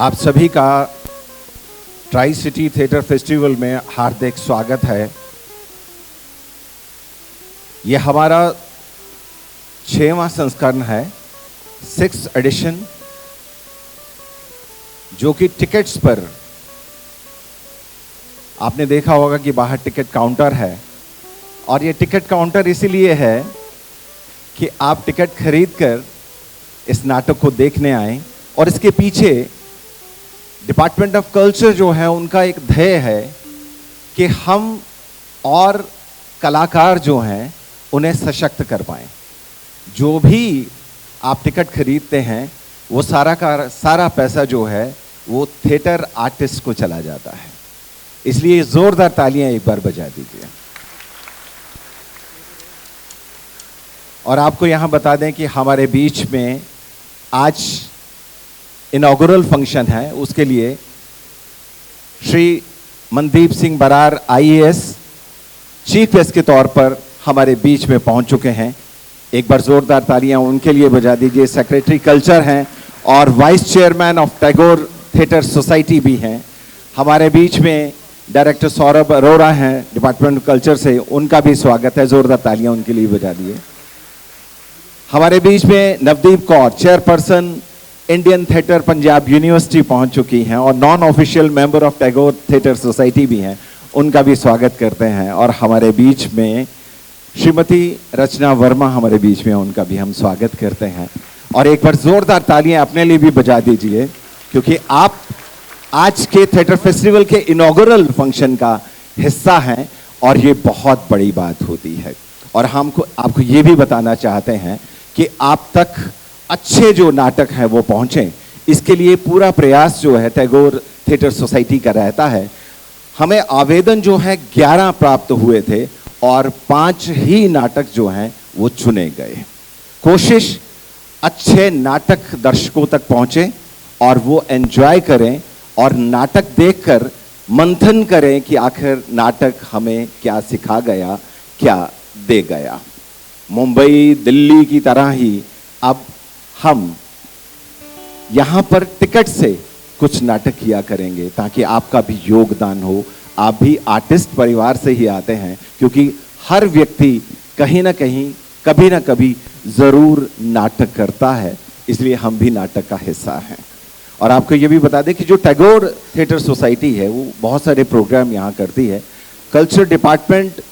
आप सभी का ट्राई सिटी थिएटर फेस्टिवल में हार्दिक स्वागत है। ये हमारा 6वां संस्करण है, 6th एडिशन, जो कि टिकट्स पर आपने देखा होगा कि बाहर टिकट काउंटर है। और ये टिकट काउंटर इसीलिए है कि आप टिकट खरीदकर इस नाटक को देखने आए। और इसके पीछे डिपार्टमेंट ऑफ कल्चर जो है उनका एक ध्येय है कि हम और कलाकार जो हैं उन्हें सशक्त कर पाएं। जो भी आप टिकट खरीदते हैं वो सारा पैसा जो है वो थिएटर आर्टिस्ट को चला जाता है। इसलिए जोरदार तालियां एक बार बजा दीजिए। और आपको यहां बता दें कि हमारे बीच में आज इनॉग्रल फंक्शन है, उसके लिए Shri Mandeep Singh Brar IAS chief guest के तौर पर हमारे बीच में पहुंच चुके हैं। एक बार जोरदार तालियां उनके लिए बजा दीजिए। सेक्रेटरी कल्चर हैं और vice chairman of Tagore theatre society भी हैं। हमारे बीच में डायरेक्टर सौरभ अरोड़ा हैं डिपार्टमेंट ऑफ कल्चर से, उनका भी स्वागत है। जोरदार तालियां उनके लिए बजा दिए। हमारे बीच में Navdeep Kaur chairperson Indian theatre Punjab university पहुंच चुकी हैं और non official member of Tagore theatre society भी हैं, उनका भी स्वागत करते हैं। और हमारे बीच में श्रीमती रचना वर्मा हमारे बीच में, उनका भी हम स्वागत करते हैं। और एक बार जोरदार तालियां अपने लिए भी बजा दीजिए, क्योंकि आप आज के थिएटर फेस्टिवल के इनॉग्रल फंक्शन का हिस्सा हैं और ये बहुत बड़ी बात होती है। और हमको आपको ये भी बताना चाहते हैं कि आप तक अच्छे जो नाटक हैं वो पहुंचे, इसके लिए पूरा प्रयास जो है टैगोर थिएटर सोसाइटी का रहता है। हमें आवेदन जो है 11 प्राप्त हुए थे और 5 ही नाटक जो हैं वो चुने गए। कोशिश अच्छे नाटक दर्शकों तक पहुंचे और वो एंजॉय करें और नाटक देखकर मंथन करें कि आखिर नाटक हमें क्या सिखा गया, क्या दे गया। मुंबई दिल्ली की तरह ही अब हम यहां पर टिकट से कुछ नाटक किया करेंगे ताकि आपका भी योगदान हो। आप भी आर्टिस्ट परिवार से ही आते हैं, क्योंकि हर व्यक्ति कहीं ना कहीं कभी ना कभी जरूर नाटक करता है, इसलिए हम भी नाटक का हिस्सा हैं। और आपको ये भी बता दें कि जो टैगोर थिएटर सोसाइटी है वो बहुत सारे प्रोग्राम यहाँ करती है। कल्चर डिपार्टमेंट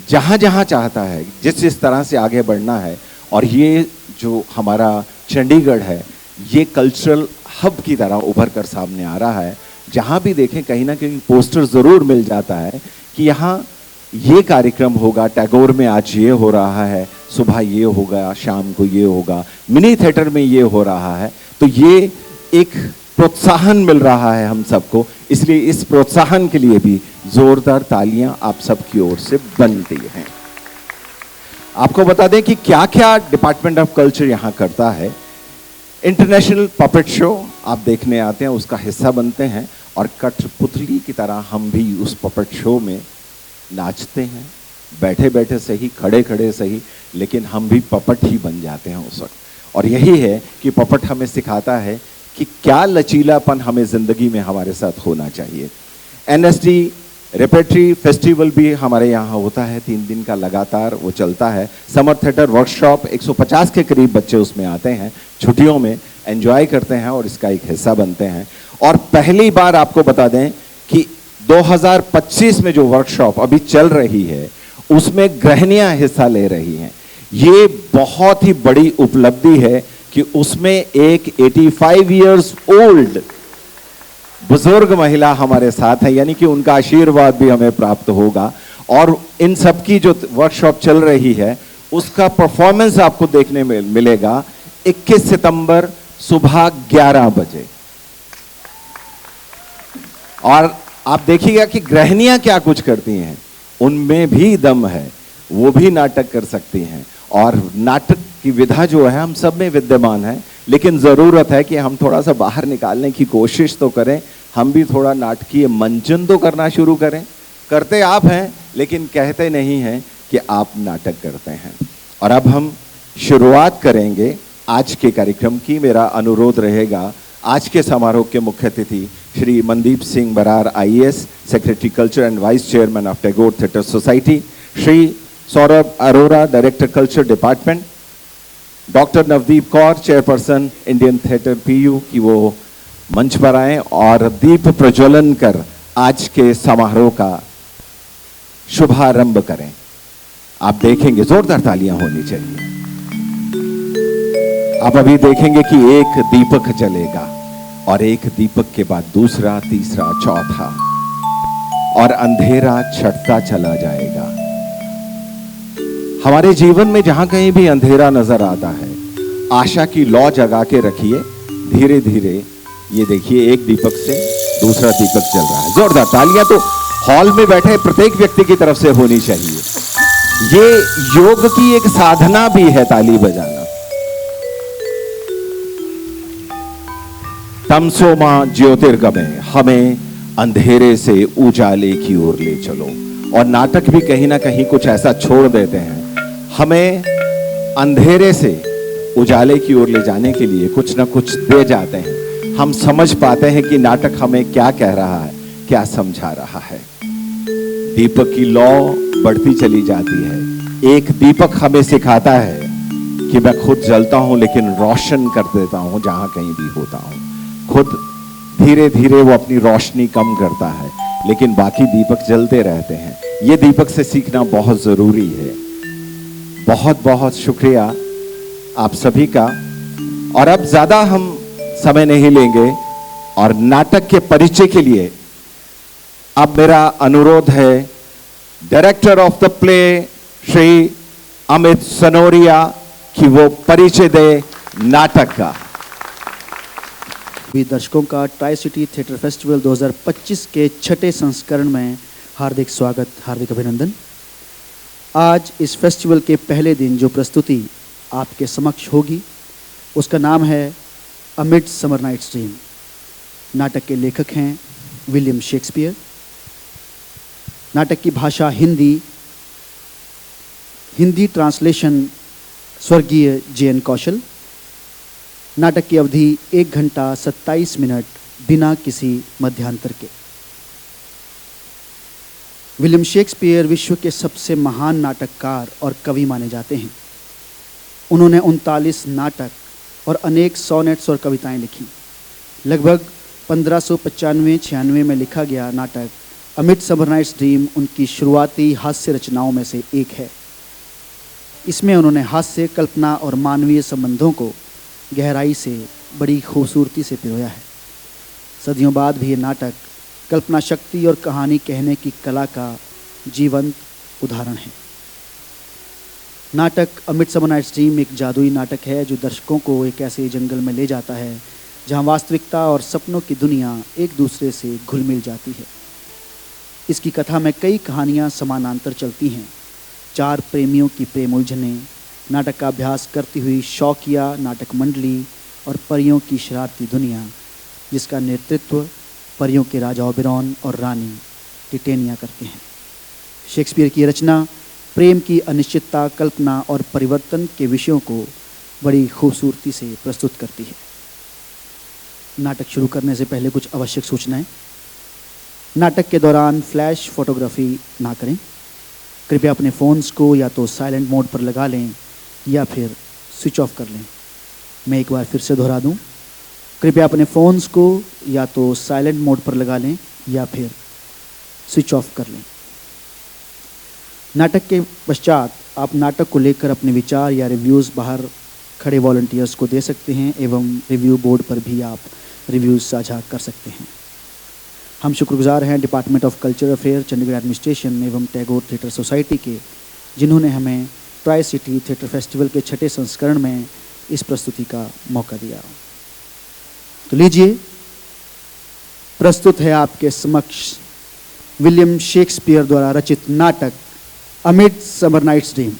जहाँ जहाँ चाहता है, जिस तरह से आगे बढ़ना है, और ये जो हमारा चंडीगढ़ है ये कल्चरल हब की तरह उभर कर सामने आ रहा है। जहाँ भी देखें कहीं ना कहीं पोस्टर ज़रूर मिल जाता है कि यहाँ ये कार्यक्रम होगा, टैगोर में आज ये हो रहा है, सुबह ये होगा, शाम को ये होगा, मिनी थिएटर में ये हो रहा है। तो ये एक प्रोत्साहन मिल रहा है हम सबको, इसलिए इस प्रोत्साहन के लिए भी जोरदार तालियां आप सबकी ओर से बनती हैं। आपको बता दें कि क्या क्या डिपार्टमेंट ऑफ कल्चर यहाँ करता है। इंटरनेशनल पपेट शो आप देखने आते हैं, उसका हिस्सा बनते हैं और कठपुतली की तरह हम भी उस पपेट शो में नाचते हैं, बैठे बैठे सही, खड़े खड़े सही, लेकिन हम भी पपट ही बन जाते हैं उस वक्त। और यही है कि पपट हमें सिखाता है कि क्या लचीलापन हमें जिंदगी में हमारे साथ होना चाहिए। एनएसडी रेपेट्री फेस्टिवल भी हमारे यहाँ होता है, 3 दिन का लगातार वो चलता है। समर थिएटर वर्कशॉप 150 के करीब बच्चे उसमें आते हैं, छुट्टियों में एंजॉय करते हैं और इसका एक हिस्सा बनते हैं। और पहली बार आपको बता दें कि 2025 में जो वर्कशॉप अभी चल रही है उसमें गृहिणियां हिस्सा ले रही हैं। ये बहुत ही बड़ी उपलब्धि है कि उसमें एक 85 इयर्स ओल्ड बुजुर्ग महिला हमारे साथ है, यानी कि उनका आशीर्वाद भी हमें प्राप्त होगा। और इन सब की जो वर्कशॉप चल रही है उसका परफॉर्मेंस आपको देखने में मिलेगा 21 सितंबर सुबह 11 बजे। और आप देखिएगा कि गृहिणियां क्या कुछ करती हैं, उनमें भी दम है, वो भी नाटक कर सकती हैं। और नाटक की विधा जो है हम सब में विद्यमान है, लेकिन ज़रूरत है कि हम थोड़ा सा बाहर निकालने की कोशिश तो करें। हम भी थोड़ा नाटकीय मंचन तो करना शुरू करें। करते आप हैं लेकिन कहते नहीं हैं कि आप नाटक करते हैं। और अब हम शुरुआत करेंगे आज के कार्यक्रम की। मेरा अनुरोध रहेगा आज के समारोह के मुख्य अतिथि Shri Mandeep Singh Brar IAS, secretary culture and vice chairman of Tagore theatre society, Shri Saurabh Arora, director culture department, doctor Navdeep Kaur, chairperson Indian theatre PU, की वो मंच पर आए और दीप प्रज्वलन कर आज के समारोह का शुभारंभ करें। आप देखेंगे, जोरदार तालियां होनी चाहिए। आप अभी देखेंगे कि एक दीपक जलेगा और एक दीपक के बाद दूसरा, तीसरा, चौथा, और अंधेरा छटता चला जाएगा। हमारे जीवन में जहां कहीं भी अंधेरा नजर आता है, आशा की लौ जगा के रखिए। धीरे धीरे ये देखिए, एक दीपक से दूसरा दीपक जल रहा है। जोरदार तालियां तो हॉल में बैठे प्रत्येक व्यक्ति की तरफ से होनी चाहिए। ये योग की एक साधना भी है, ताली बजाना। तमसो मां ज्योतिर्गमय, हमें अंधेरे से उजाले की ओर ले चलो। और नाटक भी कहीं ना कहीं कुछ ऐसा छोड़ देते हैं, हमें अंधेरे से उजाले की ओर ले जाने के लिए कुछ ना कुछ दे जाते हैं। हम समझ पाते हैं कि नाटक हमें क्या कह रहा है, क्या समझा रहा है। दीपक की लौ बढ़ती चली जाती है। एक दीपक हमें सिखाता है कि मैं खुद जलता हूं लेकिन रोशन कर देता हूं जहां कहीं भी होता हूं। खुद धीरे धीरे वो अपनी रोशनी कम करता है, लेकिन बाकी दीपक जलते रहते हैं। ये दीपक से सीखना बहुत जरूरी है। बहुत बहुत शुक्रिया आप सभी का। और अब ज्यादा हम समय नहीं लेंगे और नाटक के परिचय के लिए अब मेरा अनुरोध है, director of the play Shri Amit Sanoria, कि वो परिचय दे नाटक का। भी दर्शकों का ट्राई सिटी थिएटर फेस्टिवल 2025 के छठे संस्करण में हार्दिक स्वागत, हार्दिक अभिनंदन। आज इस फेस्टिवल के पहले दिन जो प्रस्तुति आपके समक्ष होगी उसका नाम है अ मिडसमर नाइट्स ड्रीम। नाटक के लेखक हैं विलियम शेक्सपियर। नाटक की भाषा हिंदी ट्रांसलेशन स्वर्गीय जे.एन. कौशल। नाटक की अवधि 1 घंटा 27 मिनट बिना किसी मध्यांतर के। विलियम शेक्सपियर विश्व के सबसे महान नाटककार और कवि माने जाते हैं। उन्होंने 39 नाटक और अनेक सोनेट्स और कविताएं लिखी। लगभग 1595-96 में लिखा गया नाटक अ मिडसमर नाइट्स ड्रीम उनकी शुरुआती हास्य रचनाओं में से एक है। इसमें उन्होंने हास्य, कल्पना और मानवीय संबंधों को गहराई से, बड़ी खूबसूरती से पिरोया है। सदियों बाद भी ये नाटक कल्पना शक्ति और कहानी कहने की कला का जीवंत उदाहरण है। नाटक अ मिडसमर नाइट्स ड्रीम एक जादुई नाटक है जो दर्शकों को एक ऐसे जंगल में ले जाता है जहां वास्तविकता और सपनों की दुनिया एक दूसरे से घुल मिल जाती है। इसकी कथा में कई कहानियां समानांतर चलती हैं। 4 प्रेमियों की प्रेम उलझने, नाटक का अभ्यास करती हुई शौकिया नाटक मंडली और परियों की शरारती दुनिया, जिसका नेतृत्व परियों के राजा ओबेरॉन और रानी टिटेनिया करते हैं। शेक्सपियर की रचना प्रेम की अनिश्चितता, कल्पना और परिवर्तन के विषयों को बड़ी खूबसूरती से प्रस्तुत करती है। नाटक शुरू करने से पहले कुछ आवश्यक सूचनाएं। नाटक के दौरान फ्लैश फोटोग्राफी ना करें। कृपया अपने फ़ोन्स को या तो साइलेंट मोड पर लगा लें या फिर स्विच ऑफ कर लें। मैं एक बार फिर से दोहरा दूं, कृपया अपने फ़ोन्स को या तो साइलेंट मोड पर लगा लें या फिर स्विच ऑफ कर लें। नाटक के पश्चात आप नाटक को लेकर अपने विचार या रिव्यूज़ बाहर खड़े वॉलंटियर्स को दे सकते हैं एवं रिव्यू बोर्ड पर भी आप रिव्यूज़ साझा कर सकते हैं। हम शुक्रगुजार हैं department of culture affair, Chandigarh administration एवं टैगोर थिएटर सोसाइटी के, जिन्होंने हमें ट्राई सिटी थिएटर फेस्टिवल के छठे संस्करण में इस प्रस्तुति का मौका दिया। तो लीजिए, प्रस्तुत है आपके समक्ष विलियम शेक्सपियर द्वारा रचित नाटक अ मिडसमर नाइट्स ड्रीम।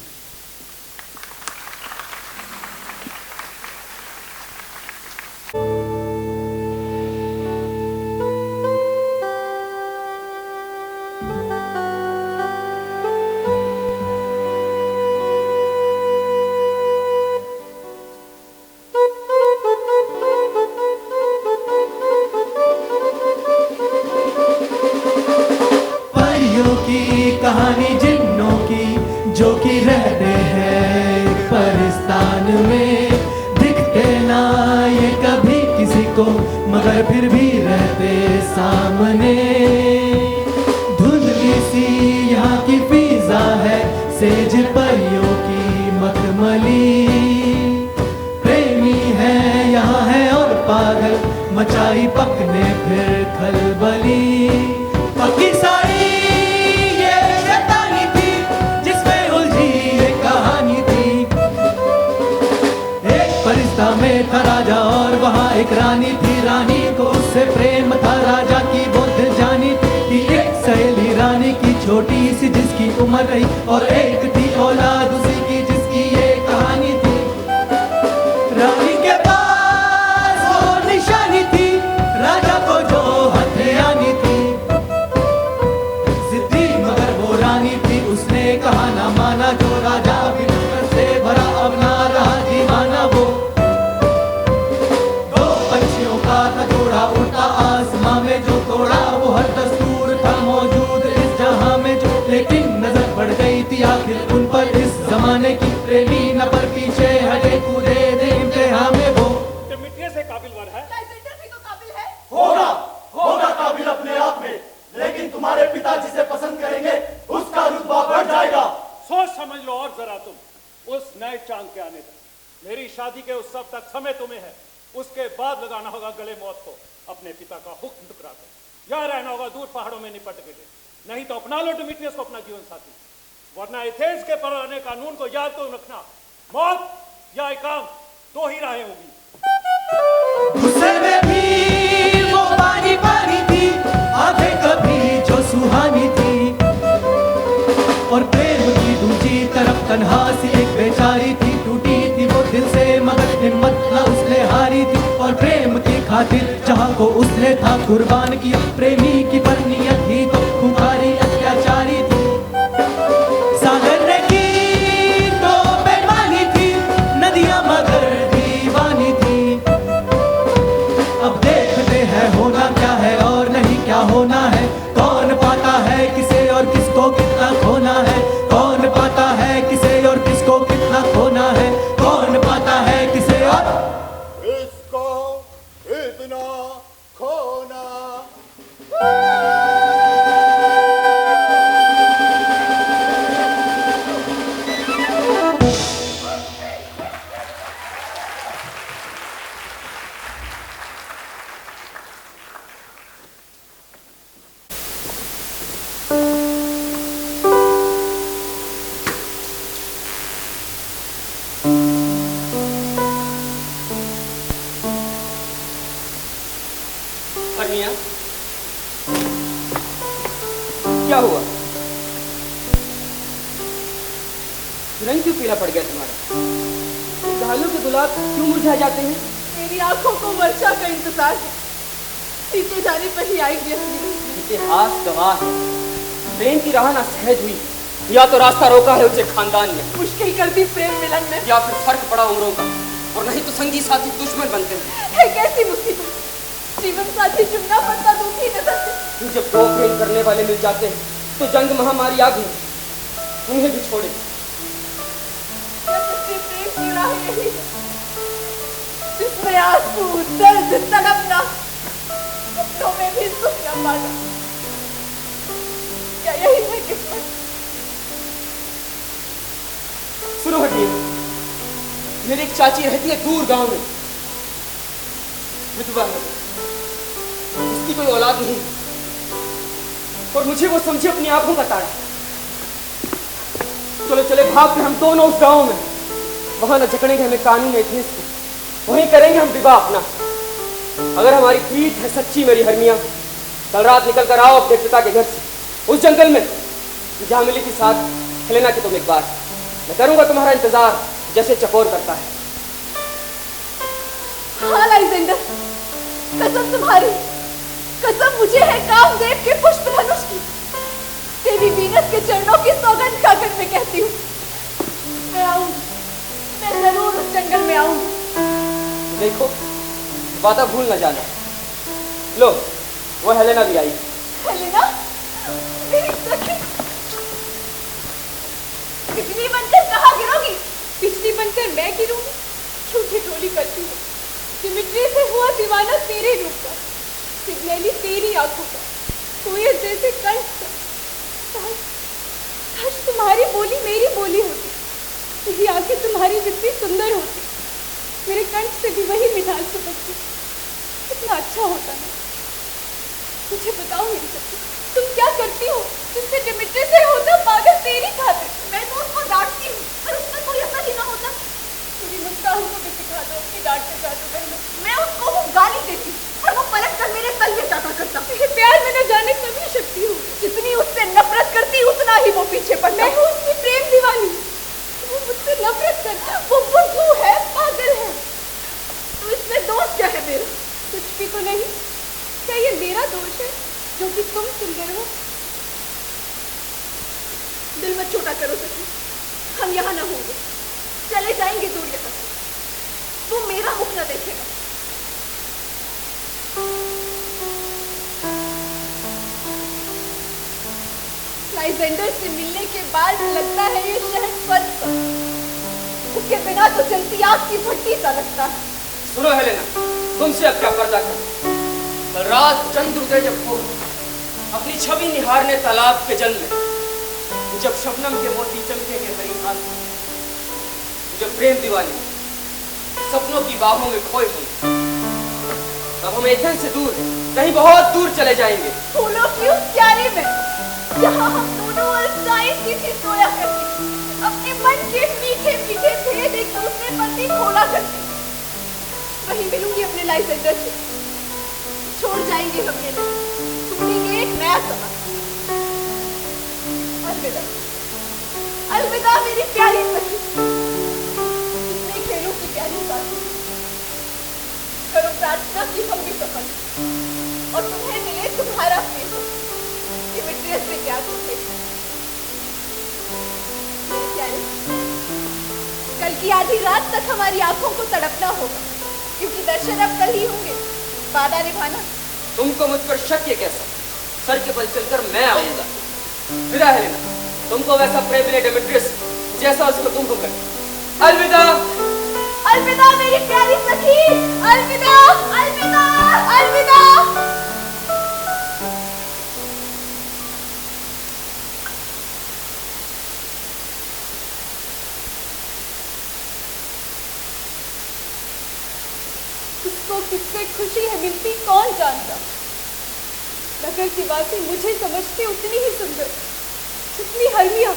मैदान में, दिखते ना ये कभी किसी को मगर फिर भी रहते सामने। धुंधली सी यहाँ की फिजा है, सेज परियों की मखमली। प्रेमी है यहाँ है और पागल, मचाई पकने फिर खलबली। पक्की साड़ी ये शैतानी थी, जिसमें उलझी ये कहानी थी। एक फरिश्ता में था राजा और वहाँ एक रानी थी। रानी को उससे प्रेम था, राजा की वो दिल जानी थी। एक सहेली रानी की छोटी सी, जिसकी उम्र रही, और एक थी औलाद उसी की, जिसकी ये कहानी थी। रानी के पास वो निशानी थी, राजा को जो हथियानी थी। जिद्दी मगर वो रानी थी, उसने कहा ना माना जो राजा भी नफरत से भरा, अब ना रहा दीवाना वो। दो पंछियों का था जोड़ा, उड़ता आसमां में जो तोड़ा, वो हर दस्तूर था मौजूद इस जहां में जो। लेकिन नजर पड़ गई थी आखिर उन पर इस जमाने की, प्रेमी न पर पीछे हटे कूदे दे इम्तिहान में वो। डिमिट्रियस से काबिल वर है, लाइसेंडर भी तो काबिल है। होगा होगा काबिल अपने आप में, लेकिन तुम्हारे पिता जिसे पसंद करेंगे उसका रुतबा बढ़ जाएगा। सोच समझ लो और जरा तुम। उस नए चांद के आने तक, मेरी शादी के उस सब तक समय तुम्हें है। उसके बाद लगाना होगा गले मौत को, अपने पिता का हुक्म टुकरा कर। या रहना होगा दूर पहाड़ों में निपट के, नहीं तो अपना लो डिमिट्रियस को अपना जीवन साथी। वरना एथेंस के पुराने कानून को याद तो रखना, मौत या इकाम दो ही राहें होगी। गुस्से में भी वो पानी पानी थी, आधे कभी जो सुहानी थी। और प्रेम की दूसरी तरफ तन्हा सी एक बेचारी थी, टूटी थी वो दिल से मगर हिम्मत न उसने हारी थी। और प्रेम की खातिर जहां को उसने था कुर्बान किया, प्रेमी की पर नियत ही तो खुमारी अत्याचारी थी। सागर ने की तो बेईमानी थी, नदियां मगर दीवानी थी। अब देखते हैं होना क्या है और नहीं क्या होना है। कौन पाता है किसे और किसको कितना खोना है। कौन पाता है किसे और किसको कितना खोना है। कौन पाता है किसे और इसको इतना खोना। हरमिया, क्या हुआ? रंग क्यों पीला पड़ गया तुम्हारा? घायलों के गुलाब क्यों मुरझा जाते हैं? मेरी आंखों को वर्षा का इंतजार है, सीते जाने पर ही आएगी असली। इतिहास गवाह है, प्रेम की राह ना सहज हुई, या तो रास्ता रोका है उसे खानदान ने, मुश्किल कर दी प्रेम मिलन में, या फिर फर्क पड़ा उम्रों का, और नहीं तो संगी साथी दुश्मन बनते हैं। है कैसी मुसीबत, जीवन साथी चुनना पड़ता दुखी नजर से। जब दो प्रेम करने वाले मिल जाते हैं तो जंग महामारी आ गई, उन्हें भी छोड़े। क्या सच्चे प्रेम की राह यही है, जिसमें आंसू दर्द तड़पना, सपनों में भी सुख न पाना। क्या यही है किस्मत? सुनो हटिए, मेरी एक चाची रहती है दूर गांव में, विधवा है, उसकी कोई औलाद नहीं, और मुझे वो समझे अपनी आंखों का तारा। चलो चले भाग के हम दोनों उस गांव में, वहां न झकड़ेंगे हमें कानून एथेंस को, वहीं करेंगे हम विवाह अपना। अगर हमारी प्रीत है सच्ची मेरी हरमिया, कल रात निकल कर आओ अपने पिता के घर से, उस जंगल में जहां मिली थी साथ हेलेना की तुम एक बार। मैं करूंगा तुम्हारा इंतजार जैसे चकोर करता है। हाँ लाइजेंडर, कसम तुम्हारी, कसम मुझे है कामदेव के पुष्प धनुष की, देवी वीनस के चरणों की सौगंध खाकर मैं कहती हूँ, मैं आऊंगी, मैं जरूर उस जंगल में आऊंगी। देखो वादा भूल न जाना। लो वो हेलेना भी आई। हेलेना, मेरी सखी, बिजली बनकर कहाँ गिरोगी? बिजली बनकर मैं गिरूंगी, क्यों ठिठोली करती हूँ? डिमित्री से हुआ दीवाना तेरे रूप का, सिग्नैली तेरी आंखों का, कोयल जैसे कंठ का। काश तुम्हारी बोली मेरी बोली होती, मेरी आंखें तुम्हारी जितनी सुंदर होती, मेरे कंठ से भी वही मिठास सुपकती, कितना अच्छा होता है। मुझे बताओ मेरी सच्ची, तुम क्या करती हो जिससे डिमित्री से होता पागल तेरी खातिर? मैं तो उसको डांटती हूँ, पर उसका कोई असर ही ना होता। मेरी मुस्कान को भी सिखा दो उसकी डांटते जाते पहले। मैं उसको वो गाली देती और वो पलट कर मेरे तलवे चाटा करता। मेरे प्यार में न जाने कभी शक्ति हो, जितनी उससे नफरत करती उतना ही वो पीछे पड़ता। मैं हूँ उसकी प्रेम दीवानी, वो मुझसे नफरत करता। वो बुद्धू है, पागल है। तो इसमें दोष क्या है मेरा? कुछ भी तो नहीं। क्या ये मेरा दोष है जो कि तुम सुंदर हो? दिल मत छोटा करो सखी, हम यहाँ ना होंगे, चले जाएंगे दूर यहाँ से। तू मेरा मुख न देखेगा। लाइजेंडर से मिलने के बाद लगता है ये शहर स्वर्ग सा, उसके बिना तो जलती आग की भट्टी सा लगता है। सुनो हेलेना, तुमसे अब क्या पर्दा कर। कल रात चंद्रोदय जब हो, अपनी छवि निहारने तालाब के जल में, जब शबनम के मोती चमकेंगे हरी घास में, जब प्रेम दीवानी सपनों की बाहों में खोए होंगे, तब हम एथेंस से दूर कहीं बहुत दूर चले जाएंगे। फूलों की उस क्यारी में जहाँ हम दोनों अलसाए किसी सोया करते, अपने मन के मीठे मीठे भेद एक दूसरे पर भी खोला करते। वहीं मिलूंगी अपने लाइजेंडर से, छोड़ जाएंगे हम ये ढूंढेंगे एक नया समा। अलविदा, अलविदा मेरी प्यारी सखी, इतने खेलों की प्यारी साथी। करो प्रार्थना कि हम भी सफल और तुम्हें मिले तुम्हारा प्रेम। डिमित्रियस से क्या पूछे? मेरे प्यारे, कल की आधी रात तक हमारी आंखों को तड़पना होगा, क्योंकि दर्शन अब कल ही होंगे। वादा निभाना। तुमको मुझ पर शक है कैसा? सर के बल चलकर मैं आऊंगा। विदा हेलेना, तुमको वैसा प्रेम मिले डिमित्रियस जैसा उसको तुम हो कर। अलविदा, अलविदा मेरी प्यारी सखी, अलविदा, अलविदा, अलविदा। उसको किससे खुशी है मिलती कौन जानता। नगर की वासी मुझे समझते उतनी ही सुंदर जितनी हरमिया,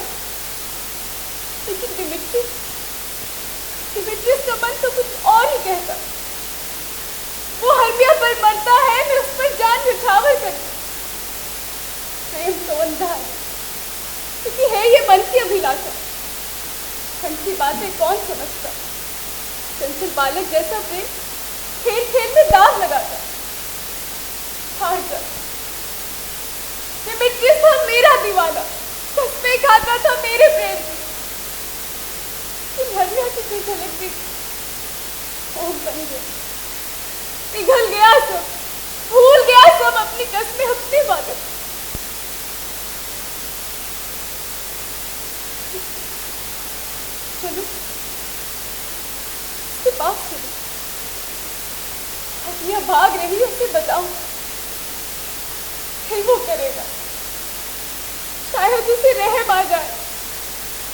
लेकिन डिमित्रियस का मन तो कुछ और ही कहता। वो हरमिया पर मरता है, मैं उस पर जान निछावर करती। प्रेम तो अंधा है, क्योंकि है ये मन की अभिलाषा। मन की बातें कौन समझता? चंचल बालक जैसा प्रेम खेल खेल में दाग लगाता, हार जाता। डिमित्रियस था मेरा दीवाना, कसमें खाता था मेरे प्रेम की। हरमिया की कोई झलक भी ओम बन गया, पिघल गया सब, भूल गया सब अपनी कसमें, अपने वादे। चलो उसके पास चलो, हरमिया भाग रही, उसे बताओ, फिर वो करेगा। शायद उसे रहम आ जाए,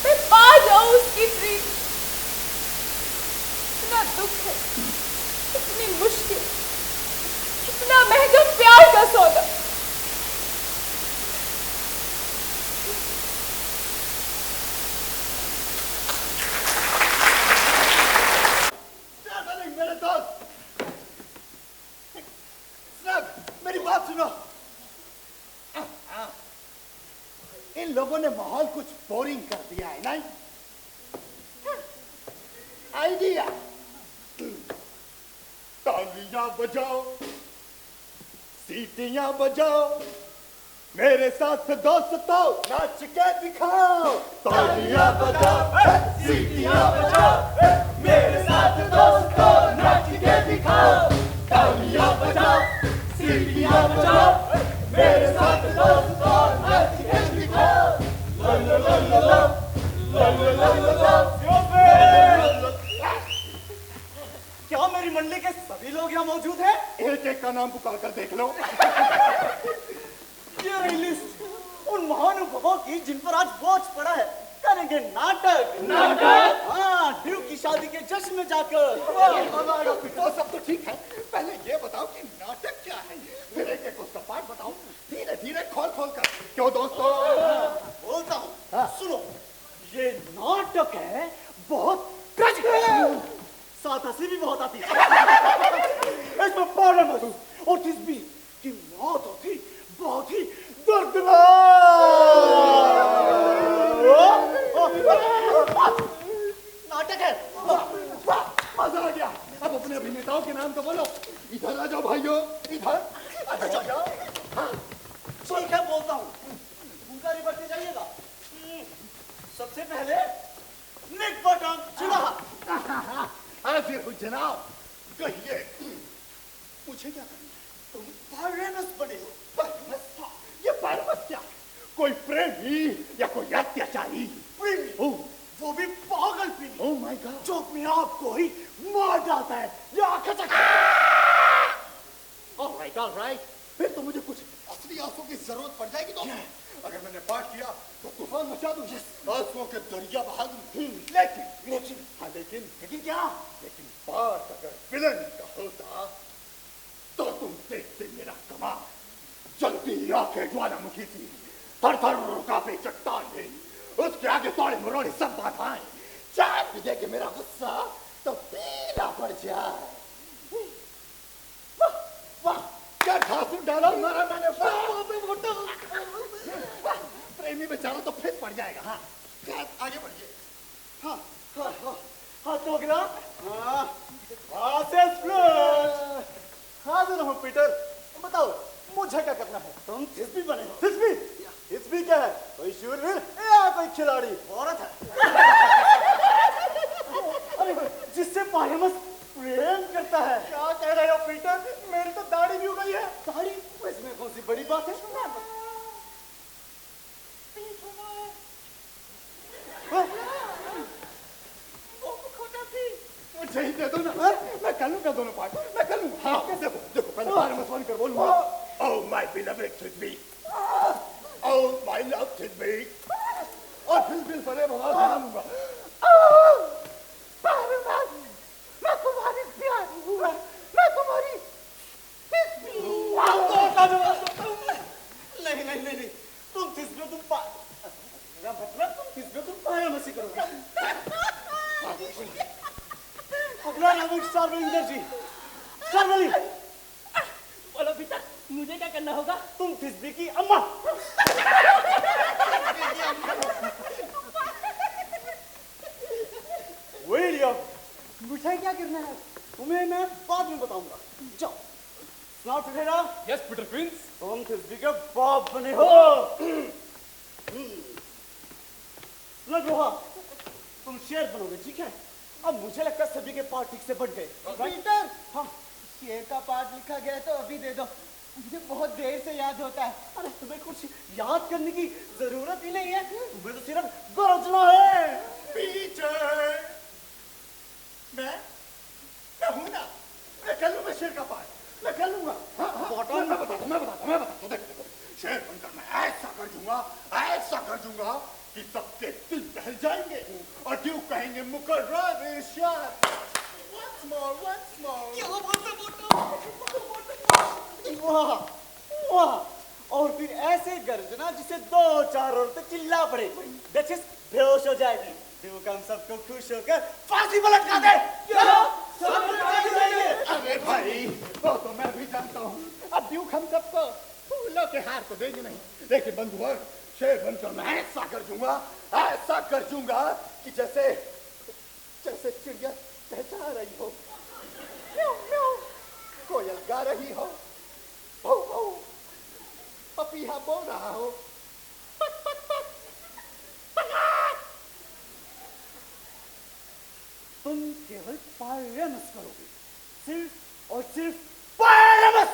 मैं पा जाऊं उसकी प्रीत। इतना दुख है, इतनी मुश्किल, इतना महंगा प्यार का सौदा। मेरे दोस्त, मेरी बात सुनो। इन लोगों ने माहौल कुछ बोरिंग कर दिया है, नहीं? आइडिया, तालियां बजाओ, सीटियां बजाओ, मेरे साथ दोस्तों नाच के दिखाओ। तालियां बजाओ, सीटियां बजाओ, मेरे साथ दोस्तों नाच के दिखाओ। तालियां बजाओ, सीटियां बजाओ, मेरे साथ दोस्तों नाच के दिखाओ। ला ला ला ला ला ला ला ला ला। क्या मेरी मंडली के सभी लोग यहाँ मौजूद हैं? एक एक का नाम पुकार कर देख लो। ये रही लिस्ट उन महानुभावों की जिन पर आज बोझ पड़ा है। करेंगे नाटक। नाटक? हाँ, ड्यूक की शादी के जश्न में जाकर। तो सब तो ठीक है, पहले ये बताओ कि नाटक क्या है? फिर एक एक उसका पाठ बताओ, धीरे धीरे खोल खोल कर। क्यों दोस्तों? बोलता हूँ, सुनो, ये नाटक है बहुत ट्रेजिक, साथ हंसी भी बहुत आती है। इसमें पारमस और तिस्बी की मौत होती बहुत ही नाटक है। मजा आ गया। अब अपने अभिनेताओं के नाम तो बोलो। इधर आ जाओ भाइयों, इधर आ जाओ। ठीक है, बोलता हूँ, भूखा बढ़ते जाइएगा। सबसे पहले निक बटन चुनाव। हाजिर हूँ जनाब, कहिए मुझे क्या करना? तुम पायरेनस बने हो। पायरेनस? ये पायरेनस क्या? कोई प्रेमी या कोई अत्याचारी? प्रेमी, वो भी पागल प्रेमी। ओह माय गॉड, जो अपने आप को ही मार डालता है। ऑलराइट, फिर तो मुझे कुछ असली आंसुओं की जरूरत पड़ जाएगी। तो अगर मैंने पाठ किया तो तूफान मचा दूं, आंसुओं के दरिया बहा दूं। लेकिन क्या? लेकिन पाठ अगर विलन का होता तो तुम देखते मेरा कमाल। जलती आंखें ज्वालामुखी थी, थर थर कांपे चट्टानें, उसके आगे तोड़े मरोड़े सब बाधाएं। चार भी दे के मेरा गुस्सा तो पीला पड़ जाए। वाह वाह, क्या घासू डाला मारा मैंने। प्रेमी बेचारा तो फिर पड़ जाएगा। हाँ, आगे बढ़िए। हाँ हाँ हाँ हाँ, तो अगला। हाजिर हूँ पीटर, बताओ मुझे क्या करना है? तुम थिस्बी बने हो। थिस्बी? थिस्बी क्या है? कोई शूरवीर या कोई खिलाड़ी? औरत है। अरे जिससे पायरेनस प्रेम करता है। क्या कह रहे हो पीटर? मेरी तो दाढ़ी भी हो गई है। दाढ़ी? इसमें कौन सी बड़ी बात है? मुझे ही दे दो ना, मैं कर लूंगा दोनों पार्ट, मैं कर लूंगा। हाँ, देखो देखो, पहले पायरेनस बन कर बोलूंगा। Oh my beloved Thisbe, oh my love Thisbe, और फिर बड़े बवाल बनाऊंगा। पायरेनस, मैं तुम्हारी प्यारी हूँ, मैं तुम्हारी थिस्बी। नहीं नहीं नहीं, तुम थिस्बी, मेरा मतलब तुम थिस्बी, तुम पायरेनस ही करोगे। अगला नाम स्टारवेलिंगर जी। स्टारवेलिंग, बोलो बेटा, मुझे क्या करना होगा? तुम थिस्बी की अम्मा। विलियम, मुझे क्या करना है तुम्हें मैं बाद में बताऊंगा। जाओ। स्नाउट उठेगा। Yes Peter Prince. तुम थिस्बी के बाप बने हो। लग रहा तुम शेर बनोगे, ठीक है? अब मुझे लगता है सभी के पार्ट ठीक से बढ़ गए। पीटर, हाँ, शेर का पार्ट लिखा गया है तो अभी दे दो, मुझे बहुत देर से याद होता है। अरे तुम्हें कुछ याद करने की जरूरत ही नहीं है, तुम्हें तो सिर्फ गरजना है। पीटर, मैं हूं ना, मैं कर लूंगा शेर का पार्ट, मैं कर लूंगा। मैं बताता। देखो, शेर बनकर मैं ऐसा कर दूंगा कि सबके दिल बहल जाएंगे और क्यों कहेंगे मुकर्रर इरशाद। Once more. वाह वाह, और फिर ऐसे गर्जना जिसे दो चार औरतें चिल्ला पड़े, डचेस बेहोश हो जाएगी। ड्यूक हम सबको खुश होकर फांसी पर लटका दे। अरे भाई, वो तो मैं भी जानता हूँ। अब ड्यूक हम सबको फूलों के हार तो देंगे नहीं, लेकिन बंधुवर, शेर बनकर मैं ऐसा कर दूंगा कि जैसे चिड़िया चहचहा रही हो, म्याऊं म्याऊं, कोयल गा रही हो, भौ भौ, पपीहा बोल रहा हो, पक पक पक, पक। तुम केवल पायरेनस करोगे, सिर्फ और सिर्फ पायरेनस।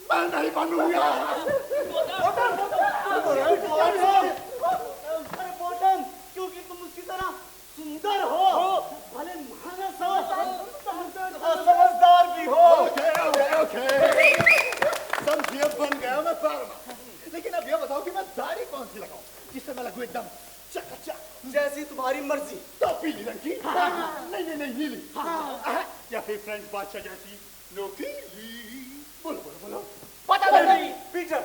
मैं नहीं बनूंगा। अरे बॉटम, क्योंकि तुम उसकी तरह सुंदर हो। पीली रंग की? नहीं नहीं नहीं, नीली। या फिर फ्रेंच बादशाह जैसी नोकीली? बोलो बोलो बोलो। पता नहीं पीटर,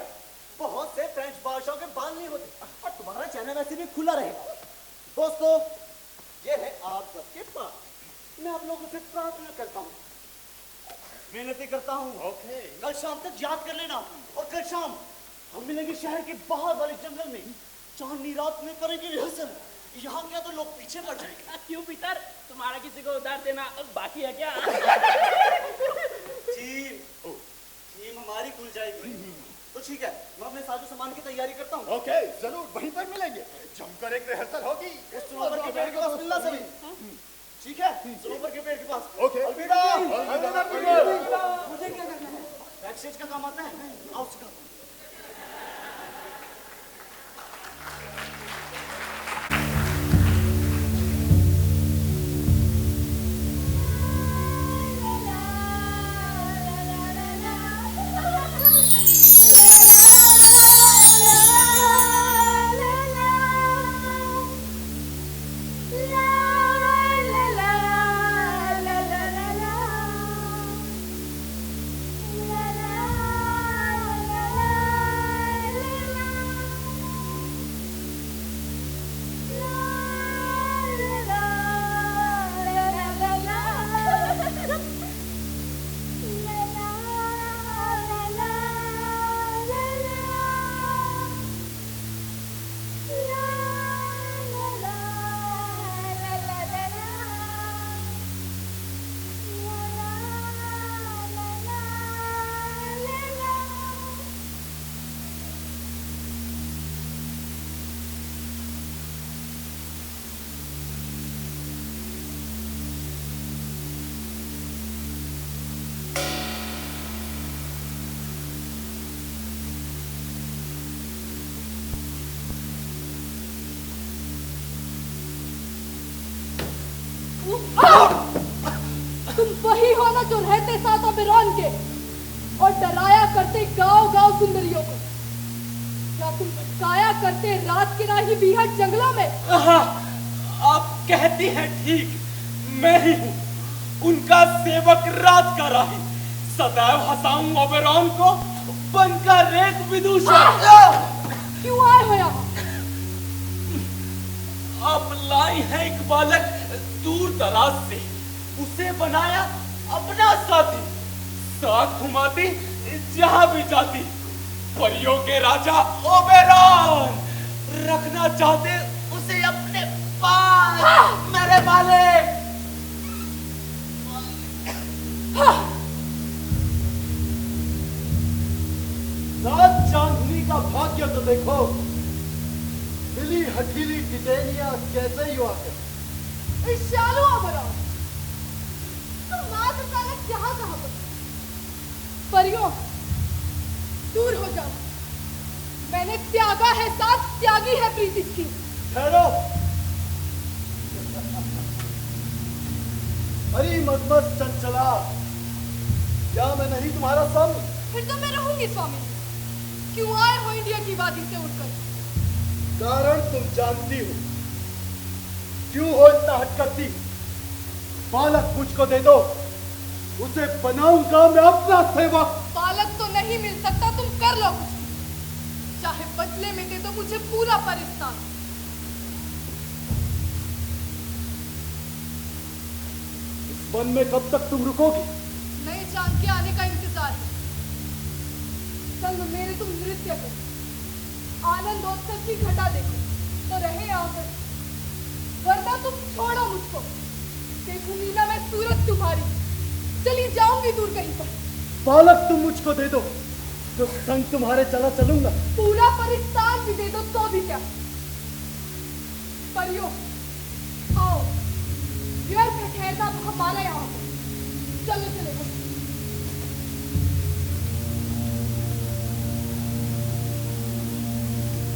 बहुत से फ्रेंच बादशाहों के बाल नहीं होते और तुम्हारा चेहरा वैसे भी खुला रहेगा। दोस्तों, ये है आप सबके पास। मैं आप लोगों से प्रार्थना करता हूँ, विनती करता हूँ, ओके। कल शाम तक याद कर लेना। और कल शाम हम मिलेंगे शहर के बाहर वाले जंगल में। चांदनी रात में करेंगे रिहर्सल। यहाँ क्या तो लोग पीछे पड़ जाएंगे। क्यों पीटर, तुम्हारा किसी को उधार देना बाकी है क्या? टीम हमारी खुल जाएगी। तो ठीक है, मैं अपने साजो सामान की तैयारी करता हूँ। ओके, जरूर वहीं पर मिलेंगे। जमकर एक रिहर्सल होगी। उस सरोवर के पेड़ के पास मिलना सभी। ठीक है, सरोवर के पेड़ के पास। ओके। अलविदा। अलविदा। मुझे क्या करना है? बैकस्टेज का काम आता है, आओ सिखा। तुम वही हो ना जो रहते साथ ओबेरॉन के और डराया करते गांव-गांव सुंदरियों को। क्या तुम भटकाया करते रात की राही बीहट जंगलों में? हाँ, आप कहती हैं ठीक, मैं ही हूँ उनका सेवक रात का राही। सदैव हंसाऊं ओबेरॉन को बनकर एक विदूषक। क्यों आए हो यहाँ? आप लाई हैं एक बालक दूर दराज से, उसे बनाया अपना साथी, साथ घुमाती जहां भी जाती। परियों के राजा ओबेरॉन रखना चाहते उसे अपने पास। मेरे मालिक। रात चांदनी का भाग्य तो देखो, मिली हठीली टिटेनिया कैसे ही आकर। शालू ओबेरॉन, तुम मात्र सालक यहाँ कहाँ पर? परियों, दूर हो जाओ। मैंने त्यागा है साथ, त्यागी है प्रीति की। ठहरो। अरे मदमस्त चंचला, क्या मैं नहीं तुम्हारा स्वामी? फिर तो मैं रहूंगी स्वामी। क्यों आए हो इंडिया की वादी से उठकर? कारण तुम जानती हो। क्यों हो इतना हट करती? बालक मुझको दे दो, उसे बनाऊंगा मैं अपना सेवक। बालक तो नहीं मिल सकता, तुम कर लो कुछ भी। चाहे बदले में दे दो मुझे पूरा परिस्तान। इस वन में कब तक तुम रुकोगी? नए चांद के आने का इंतजार है। संग मेरे तुम नृत्य करो, आनंदोत्सव की घटा देखो तो रहे यहाँ पर, वरना तुम छोड़ो मुझको। देखूंगी ना मैं सूरत तुम्हारी, चली जाऊंगी दूर कहीं पर। बालक तुम मुझको दे दो तो संग तुम्हारे चला चलूंगा। पूरा परिस्तान भी दे दो तो भी क्या। परियों, आओ, व्यर्थ है ठहरना हमारा यहाँ पर। चलो चलो बस।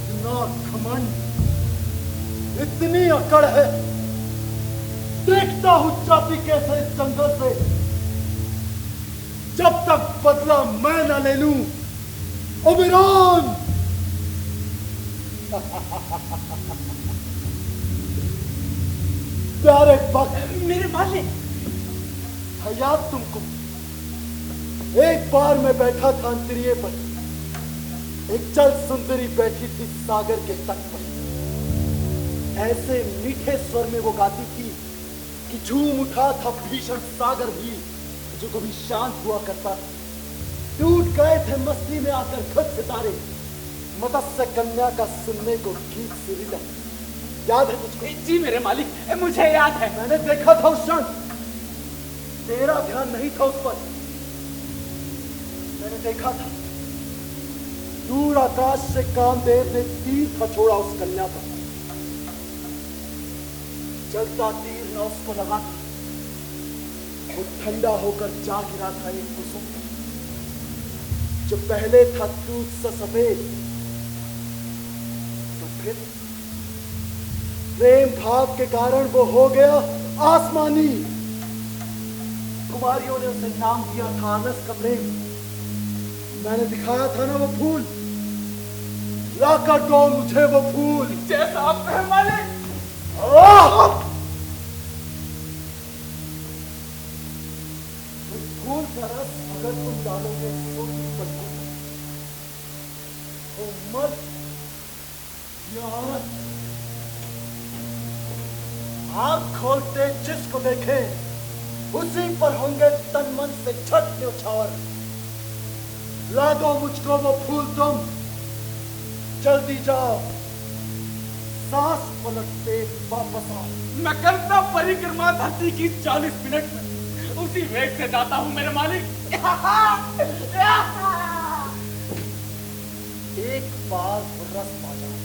इतना घमंड, इतनी अकड़ है। देखता हूं चापी कैसे इस जंगल से, जब तक बदला मैं न ले लूं। ओबेरॉन! वक्त मेरे मालिक। है याद तुमको? एक बार मैं बैठा था अंतरिये पर, एक जल सुंदरी बैठी थी सागर के तट पर। ऐसे मीठे स्वर में वो गाती थी कि झूम उठा था भीषण सागर भी, जो कभी शांत हुआ करता था। टूट गए थे मस्ती में आकर खुद सितारे, मत्स्य कन्या का सुनने को गीत सुरीला। याद है तुझको? जी मेरे मालिक, मुझे याद है। मैंने देखा था उस क्षण, तेरा ध्यान नहीं था उस पर। मैंने देखा था दूर आकाश से कामदेव ने तीर छोड़ा उस कन्या पर। जलता तीर न उसको लगा था, वो ठंडा होकर जा गिरा था एक कुसुम पर, जो पहले था दूध सा सफेद। तो फिर प्रेम भाव के कारण वो हो गया आसमानी। कुमारियों ने उसे नाम दिया था आनस का प्रेम। मैंने दिखाया था ना वो फूल, लाकर दो मुझे वो फूल। जैसा आप कहें मालिक। उस फूल का रस अगर तुम डालोगे सोती पलकों में, तो मत यार आंख खोलते जिसको देखे उसी पर होंगे तन मन से छठ न्यौछावर। ला दो मुझको वो फूल तुम, जल्दी जाओ, सांस पलटते वापस आओ। मैं करता परिक्रमा धरती की 40 मिनट में, उसी वेग से जाता हूँ मेरे मालिक। एक बार वो रस पा जाओ,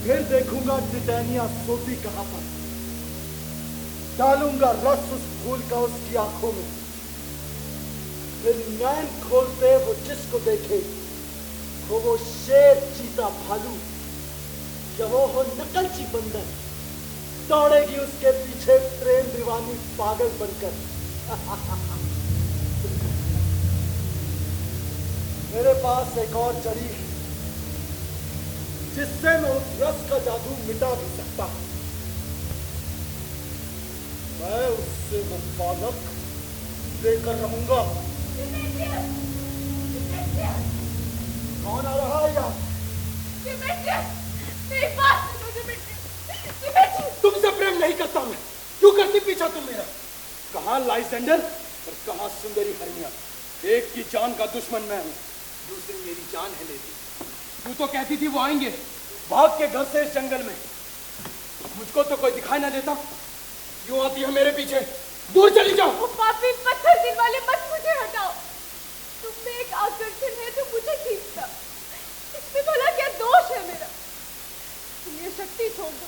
फिर देखूंगा टिटैनिया सोती कहां पर। डालूंगा रस उस फूल का उसकी आंखों में, फिर नैन खोलते वो जिसको देखे, हो वो शेर चीता भालू या वो हो नकलची बंदर, दौड़ेगी उसके पीछे प्रेम दीवानी पागल बनकर। मेरे पास एक और जड़ी है जिससे मैं उस रस का जादू मिटा भी सकता हूं। मैं उससे वो पालक लेकर रहूंगा। कौन आ रहा है यार? तुमसे प्रेम नहीं करता मैं, क्यों करती पीछा तुम मेरा? कहाँ लाइसेंडर और कहाँ सुंदरी हरनिया? एक की जान का दुश्मन मैं हूँ, दूसरी मेरी जान है लेती। तू तो कहती थी वो आएंगे भाग के घर से इस जंगल में, मुझको तो कोई दिखाई ना देता। क्यों आती है मेरे पीछे? दूर चली जाओ। वो पापी पत्थर दिल वाले, मत मुझे हटाओ। तुम में एक आकर्षण है जो मुझे खींचता, इसमें भला क्या दोष है मेरा? तुम ये शक्ति छोड़ दो,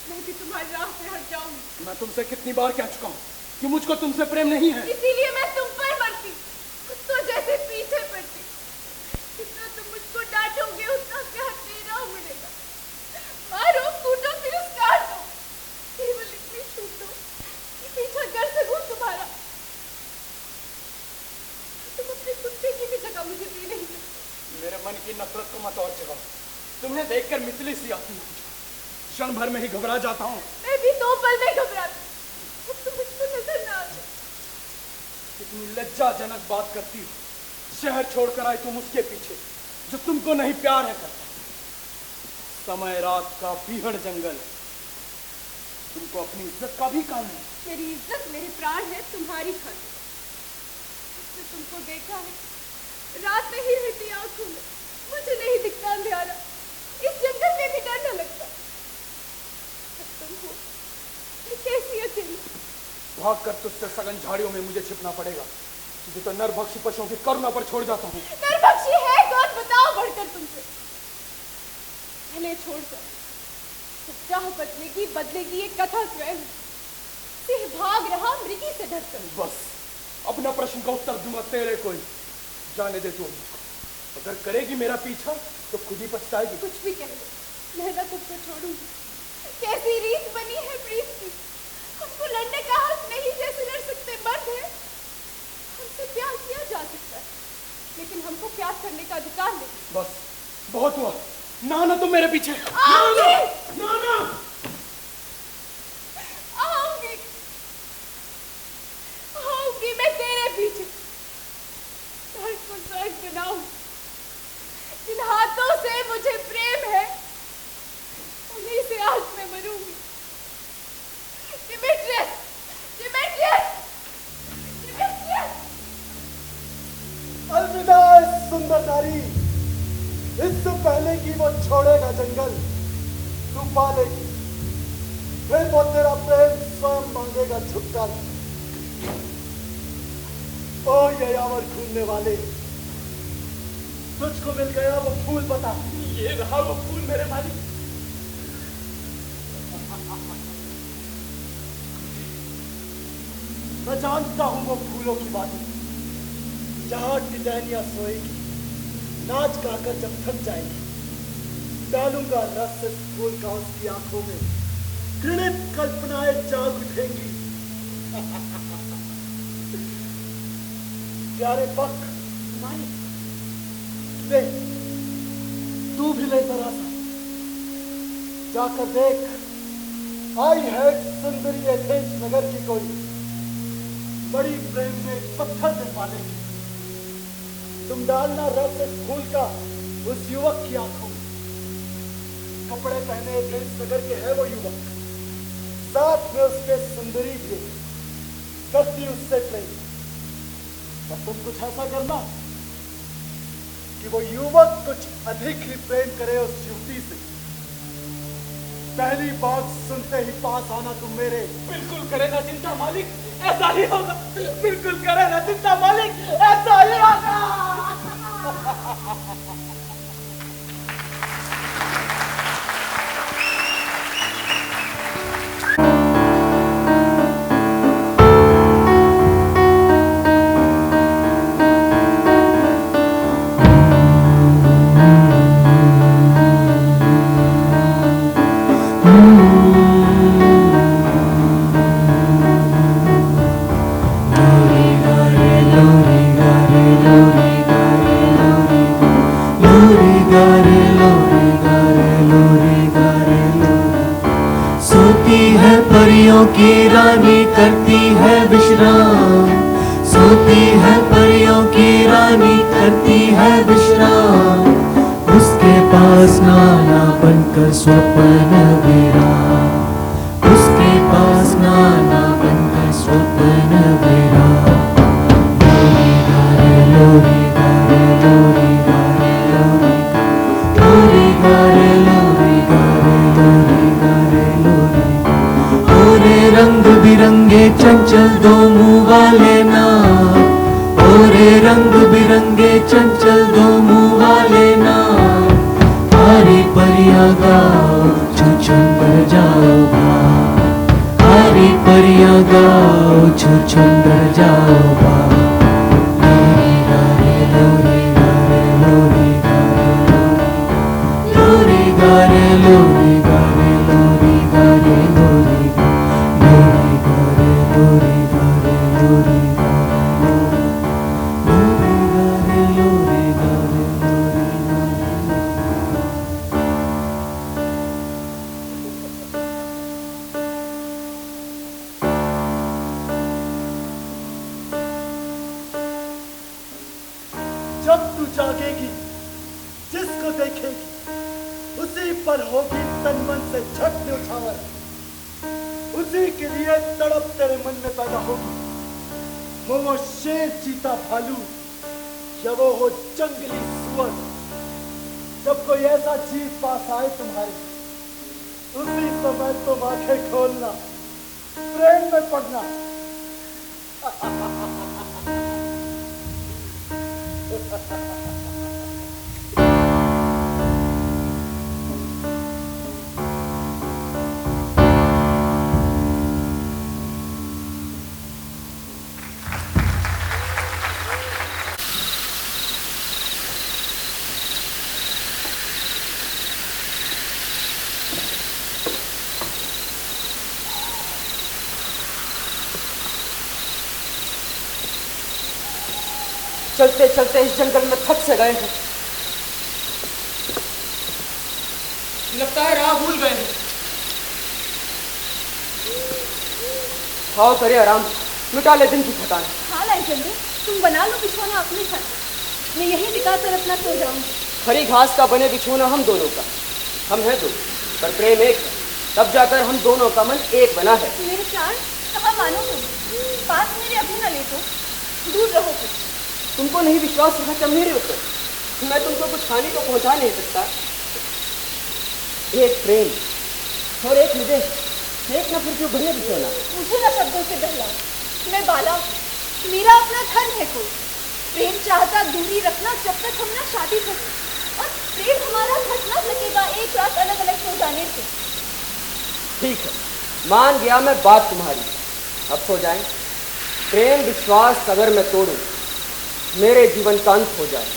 मैं भी तुम्हारी राह से हट जाऊंगी। मैं तुमसे कितनी बार कह चुका हूँ कि मुझको तुमसे प्रेम नहीं है। इसीलिए मैं तुम पर मरती, कुत्तों जैसे पीछे पड़ती। जितना तुम मुझको डांटोगे उतना प्यार मेरा मिलेगा। मारो, कूटो, तिरस्कार दो, केवल इतनी छूट दो कि पीछा कर सकूं तुम्हारा। तुम अपने कुत्ते की भी जगह मुझे दी नहीं सकते। मेरे मन की नफरत को मत और जगाओ। तुम्हें देखकर मिसली सी आती है, क्षण भर में ही घबरा जाता हूँ। मैं भी 2 पल में घबराती, अब तुम मुझको नजर ना आ जाओ। कितनी लज्जाजनक बात करती हो। शहर छोड़कर आए तुम उसके पीछे जो तुमको नहीं प्यार है करता। समय रात का बीहड़ जंगल, तुमको अपनी इज्जत का भी काम है। मेरी इज्जत मेरे प्राण है तुम्हारी खातिर। इसने तुमको देखा है, रात नहीं रहती आंखों में, मुझे नहीं दिखता अंधेरा, इस जंगल में भी डर न लगता। तुम हो मैं कैसी अकेली। भाग कर तुझसे सघन झाड़ियों में मुझे छिपना पड़ेगा, तुझे तो नरभक्षी पशुओं की करुणा पर छोड़ जाता हूँ। नरभक्षी है कौन बताओ बढ़कर तुमसे? पहले छोड़ कर तो चाह बदलेगी ये कथा स्वयं। सिंह भाग रहा मृगी से डरकर। बस अपना प्रश्न का उत्तर दूंगा तेरे कोई। जाने दे तू मुझको, अगर करेगी मेरा पीछा तो खुद ही पछताएगी। कुछ भी कह लो, मैं ना तुमको छोड़ूंगी। कैसी रीत बनी है प्रीत की, हमको लड़ने का हक नहीं, जैसे लड़ सकते मर्द है। हमसे प्यार किया जा सकता है, लेकिन हमको प्यार करने का अधिकार नहीं। बस बहुत हुआ, ना तुम मेरे पीछे। ना। पीछे स्वर्ग को स्वर्ग बनाऊं। जिन हाथों से मुझे प्रेम है उन्हीं से आज मैं मरूंगी। Demetrious, Demetrious, Demetrious. अलविदा सुंदर नारी, इससे पहले कि वो छोड़ेगा जंगल, तू पालेगी, फिर वो तेरा प्रेम स्वयं मांगेगा छुटकारा। ओ यायावर घूमने वाले, तुझको मिल गया वो फूल, बता। ये रहा वो फूल मेरे मालिक। मैं जानता हूं वो फूलों की बातें, जहां टिटैनिया सोएगी, नाच गाकर जब थक जाएगी, डालूंगा रस इस फूल का उसकी आंखों में, घृणित कल्पनाएं जाग उठेंगी। प्यारे पक, ले, तू भी ले जरा सा, जाकर देख, आई है सुंदरी एथेंस नगर की कोई, बड़ी प्रेम में पत्थर से पालेगी। तुम डालना रस इस फूल का उस युवक की आंखों में। कपड़े पहने एथेंस नगर के है वो युवक, साथ में उसके सुंदरी भी, करती उससे प्रेम। पर तुम कुछ ऐसा करना कि वो युवक कुछ अधिक ही प्रेम करे उस युवती से। पहली बात सुनते ही पास आना तुम मेरे। बिल्कुल करे ना चिंता मालिक, ऐसा ही होगा। बिल्कुल करे ना चिंता मालिक, ऐसा ही होगा। की रानी करती है विश्राम, सोती है परियों की रानी करती है विश्राम, उसके पास नाना बनकर स्वप्न विराम, उसके पास नाना बनकर स्वप्न विराम। लोरी गारे लोरी गारे लोरी गारे लोरी गारे लोरी गारे लोरी गारे लोरी। ओरे रंग बिरंगे चंचल दो मुंह वाले नाग, ओरे रंग बिरंगे चंचल दो मुंह वाले नाग, हरी परियां गाओ छुछुन बढ़ जाओ भाव, हरी परियां गाओ छुछुन बढ़ जाओ भाव। लोरी गारे लोरी गारे लोरी गारे लोरी गारे लोरी गारे लोरी गारे लोरी लोरी गारे लोरी गारे लोरी गारे लोरी गारे जब तू जागेगी, जिसको देखेगी, उसी पर होगी तन मन से झट न्यौछावर, उसी के लिए तड़प तेरे मन में पैदा होगी। वो शेर चीता भालू या वो हो जंगली सुअर, जब कोई ऐसा जीव पास आए तुम्हारे, उसी समय तुम आंखें खोलना, प्रेम में पड़ना। चलते चलते इस जंगल में थक से गए हैं, लगता है राह भूल गए हैं। खाओ करे आराम, मिटा ले दिन की थकान। हाँ लाइजेंडर, तुम बना लो बिछौना अपने घर, मैं यहीं बिताकर अपना सो जाऊंगी। हरी घास का बने बिछौना हम दोनों का, हम हैं दो पर प्रेम एक है, तब जाकर हम दोनों का मन एक बना है। मेरे प्राण कहाँ मानो तुम, पास मेरे अभी न ले तो, दूर रहो तुम। तुमको नहीं विश्वास रहा जब मेरे ऊपर, मैं तुमको कुछ हानि तो पहुंचा नहीं सकता। एक प्रेम और एक मुझे, एक न फिर क्यों बढ़िया बिछौना। मुझे ना शब्दों से बहलाओ, मैं बाला, मेरा अपना धन है कोई। प्रेम चाहता दूरी रखना जब तक हम ना शादी कर, और प्रेम हमारा घट ना सकेगा एक रात अलग अलग सो जाने से। ठीक है, मान गया मैं बात तुम्हारी, अब सो जाएं। प्रेम विश्वास अगर मैं तोड़ूं, मेरे जीवन का अंत हो जाए।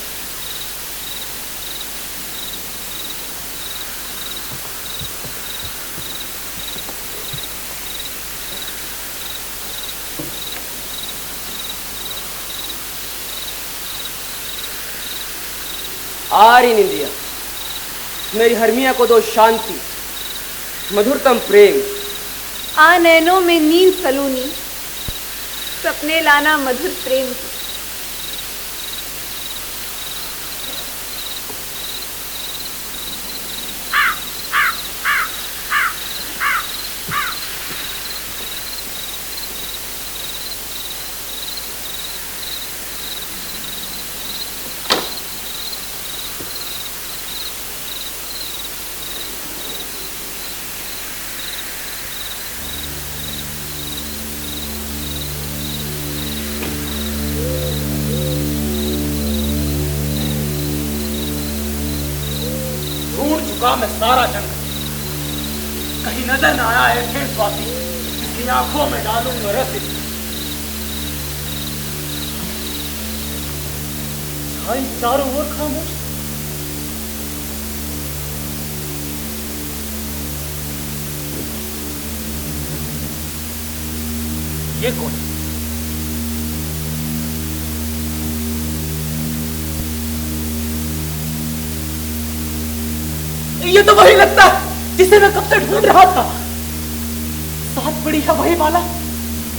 आ रही निंदिया, मेरी हरमिया को दो शांति, मधुरतम प्रेम। आ नैनों में नींद सलूनी, सपने लाना मधुर प्रेम की। मैं सारा जंग, कहीं नजर न आया है फिर स्वाति, इसकी आंखों में डालूंगा रस। छाई चारों ओर खामोश, ये कौन? ये तो वही लगता है जिसे मैं कब से ढूंढ रहा था। साथ पड़ी है वही माला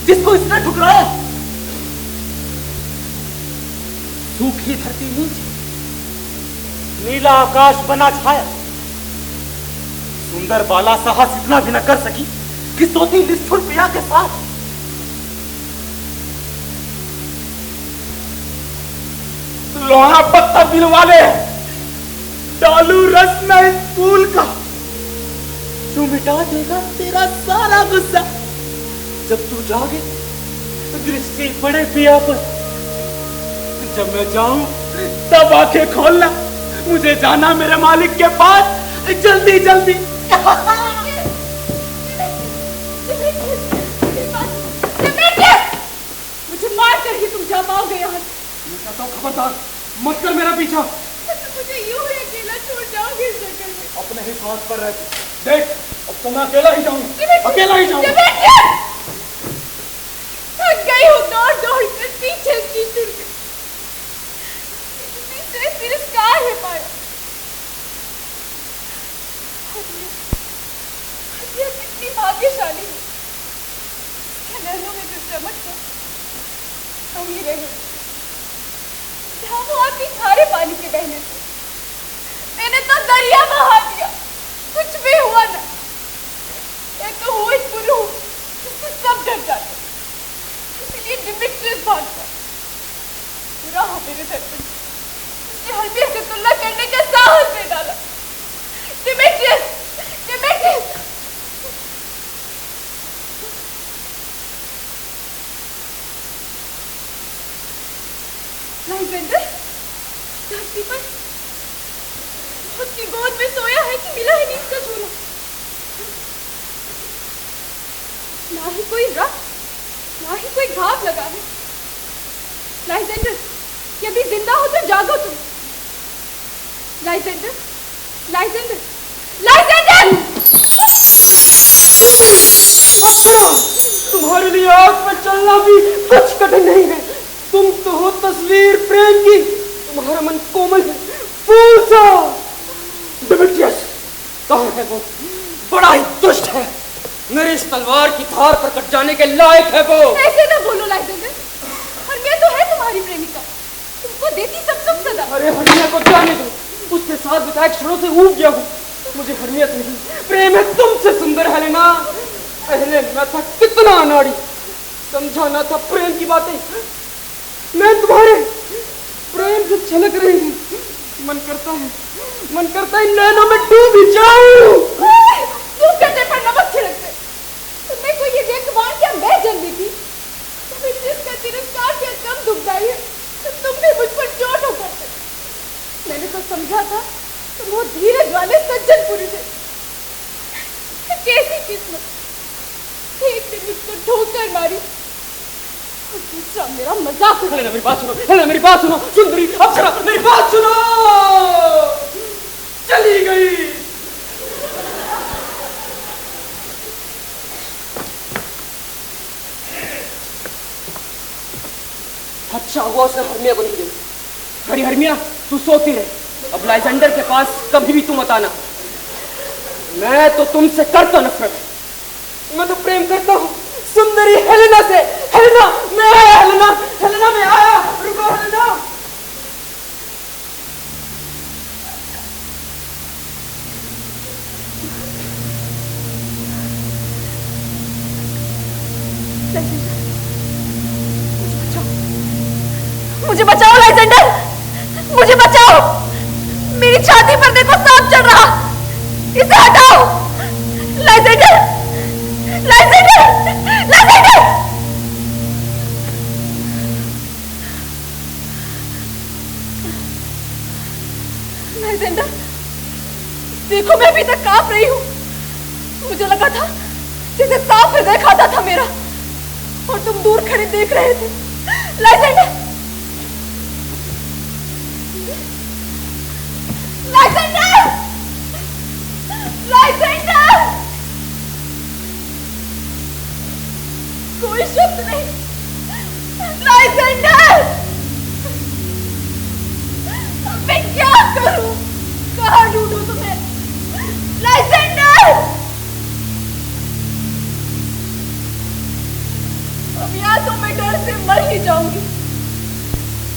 जिसको इसने ठुकराया। सूखी धरती नीचे, नीला आकाश बना छाया। सुंदर बाला साहस इतना भी न कर सकी कि सोती निष्ठुर पिया के साथ लोहा पत्ता दिल वाले डालू रस में इस फूल का, तू मिटा देगा तेरा सारा गुस्सा। जब तू जागे दृष्टि पड़े पिया पर, जब मैं जाऊं तब आंखें खोलना। मुझे जाना मेरे मालिक के पास, जल्दी जल्दी। मुझे मार कर ही तुम जा पाओगे यहाँ से। मैं कहता हूँ खबरदार मत कर मेरा पीछा। मुझे यूं ही अकेला छोड़ जाओगे इस जंगल में। अपने ही सांस पर रहती देख, अब तो मैं अकेला ही जाऊंगा, अकेला ही जाऊंगा। थक गई हूँ दौड़ दौड़ कर पीछे की तिरस्कार है पाया। कितनी भाग्यशाली है, नैनों में जो चमक है वही रहे। वो आपकी खारे पानी के बहने से मैंने तो दरिया बहा दिया, कुछ भी हुआ ना। एक तो वो एक गुरु जिससे सब डर जाते, इसलिए डिमिट्रियस भागता। बुरा हो मेरे दर्पण, उसने हरमिया से तुलना करने का साहस में डाला। Demetrius, Demetrius. लाइजेंडर धरती पर उसकी गोद में सोया है कि मिला है नींद का झूला। ना ही कोई रक्त, ना ही कोई घाव लगा है। लाइजेंडर, यदि जिंदा हो तो जागो तुम। लाइजेंडर, लाइजेंडर, लाइजेंडर! तुम्हारे लिए आग में चलना भी कुछ कठिन नहीं है। तुम तो हो तस्वीर प्रेम की, तुम्हारा मन कोमल है, फूल सा। डिमिट्रियस, कहाँ है वो? बड़ा ही दुष्ट है। मेरी इस तलवार की धार पर कट जाने के लायक है वो। ऐसे ना बोलो लाइजेंडर, हरमिया तो है तुम्हारी प्रेमिका, तुमको देती सब सुख सदा। अरे हरमिया को जाने दो, उसके साथ बिताए क्षणों से ऊब गया हूँ। मुझे हरमिया से नहीं, प्रेम है तुमसे सुंदर हेलेना। पहले मैं था कितना अनाड़ी, समझा ना था प्रेम की बातें। मैं तुम्हारे प्रेम से छलक रही हूँ, मन करता है नैनों में डूब ही जाऊं। तुम कहते पर नमक छिड़कते, तुम्हें कोई ये देख मान क्या मैं जन्मी थी? तुम्हें जिसका तिरस्कार क्या कम दुखदाई है, तो तुम भी मुझ पर चोट हो करते। मैंने तो समझा था तुम वो धीरज वाले सज्जन पुरुष है। कैसी किस्मत, एक दिन मुझको ठोकर मारी और दूसरा मेरा मजाक उड़ाया। हेलेना मेरी बात सुनो, हेलेना मेरी बात सुनो, सुंदरी अप्सरा मेरी बात सुनो। चली गई। अच्छा हुआ उसने हरमिया को नहीं देखा। अरे हरमिया तू सोती रहे, अब लाइजेंडर के पास कभी भी तू मत आना। मैं तो तुमसे करता नफरत, मैं तो प्रेम करता हूँ सुंदरी हेलेना से। हेलेना मैं आया, हेलेना मैं आया, रुको हेलेना। मुझे बचाओ लाइजेंडर, मुझे बचाओ। मेरी छाती पर देखो सांप चढ़ रहा, इसे हटाओ। लाइजेंडर, लाइजेंडर, लाइजेंडर। लाइजेंडर, देखो मैं अभी तक कांप रही हूँ। मुझे लगा था जैसे सांप हृदय खाता था मेरा, और तुम दूर खड़े देख रहे थे। लाइजेंडर, लाइजेंडर, लाइजेंडर। कोई शब्द नहीं। लाइजेंडर, मैं क्या करूं, कहां ढूंढूं तुम्हें? लाइजेंडर, अब या तो मैं डर से मर ही जाऊंगी,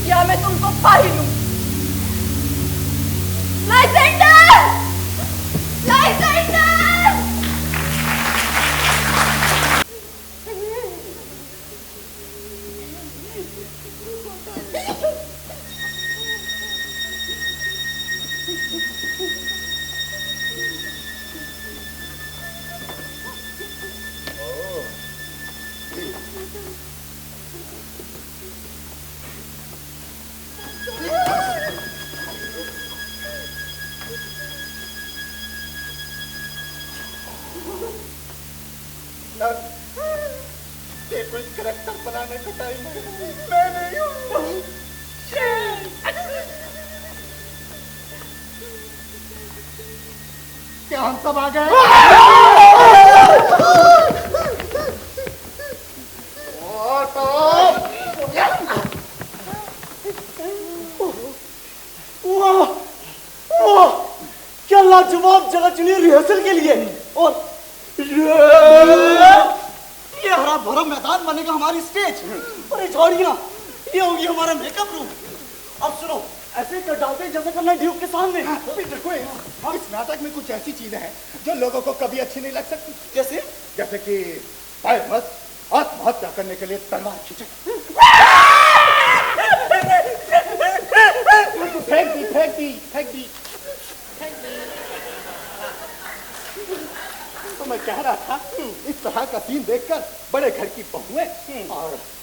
या मैं तुमको पा ही लूंगी। लाइजेंडर, लाइजेंडर। करेक्टर बनाने का टाइम है, मैं नहीं हूँ। क्या हम सब आ गए? क्या लाजवाब जगह चुनी रिहर्सल के लिए। और ये हरा भरा मैदान बनेगा हमारी स्टेज। और ये छोड़िए ना, ये होगी हमारा मेकअप रूम। अब सुनो, ऐसे कर डालते हैं जैसे करना ड्यूक के सामने। देखो इस नाटक में कुछ ऐसी चीजें हैं जो लोगों को कभी अच्छी नहीं लग सकती। जैसे जैसे कि पायरमस आत्महत्या करने के लिए तलवार खींचे। फेंक दी। तो मैं कह रहा था, इस तरह का सीन देखकर बड़े घर की बहुएं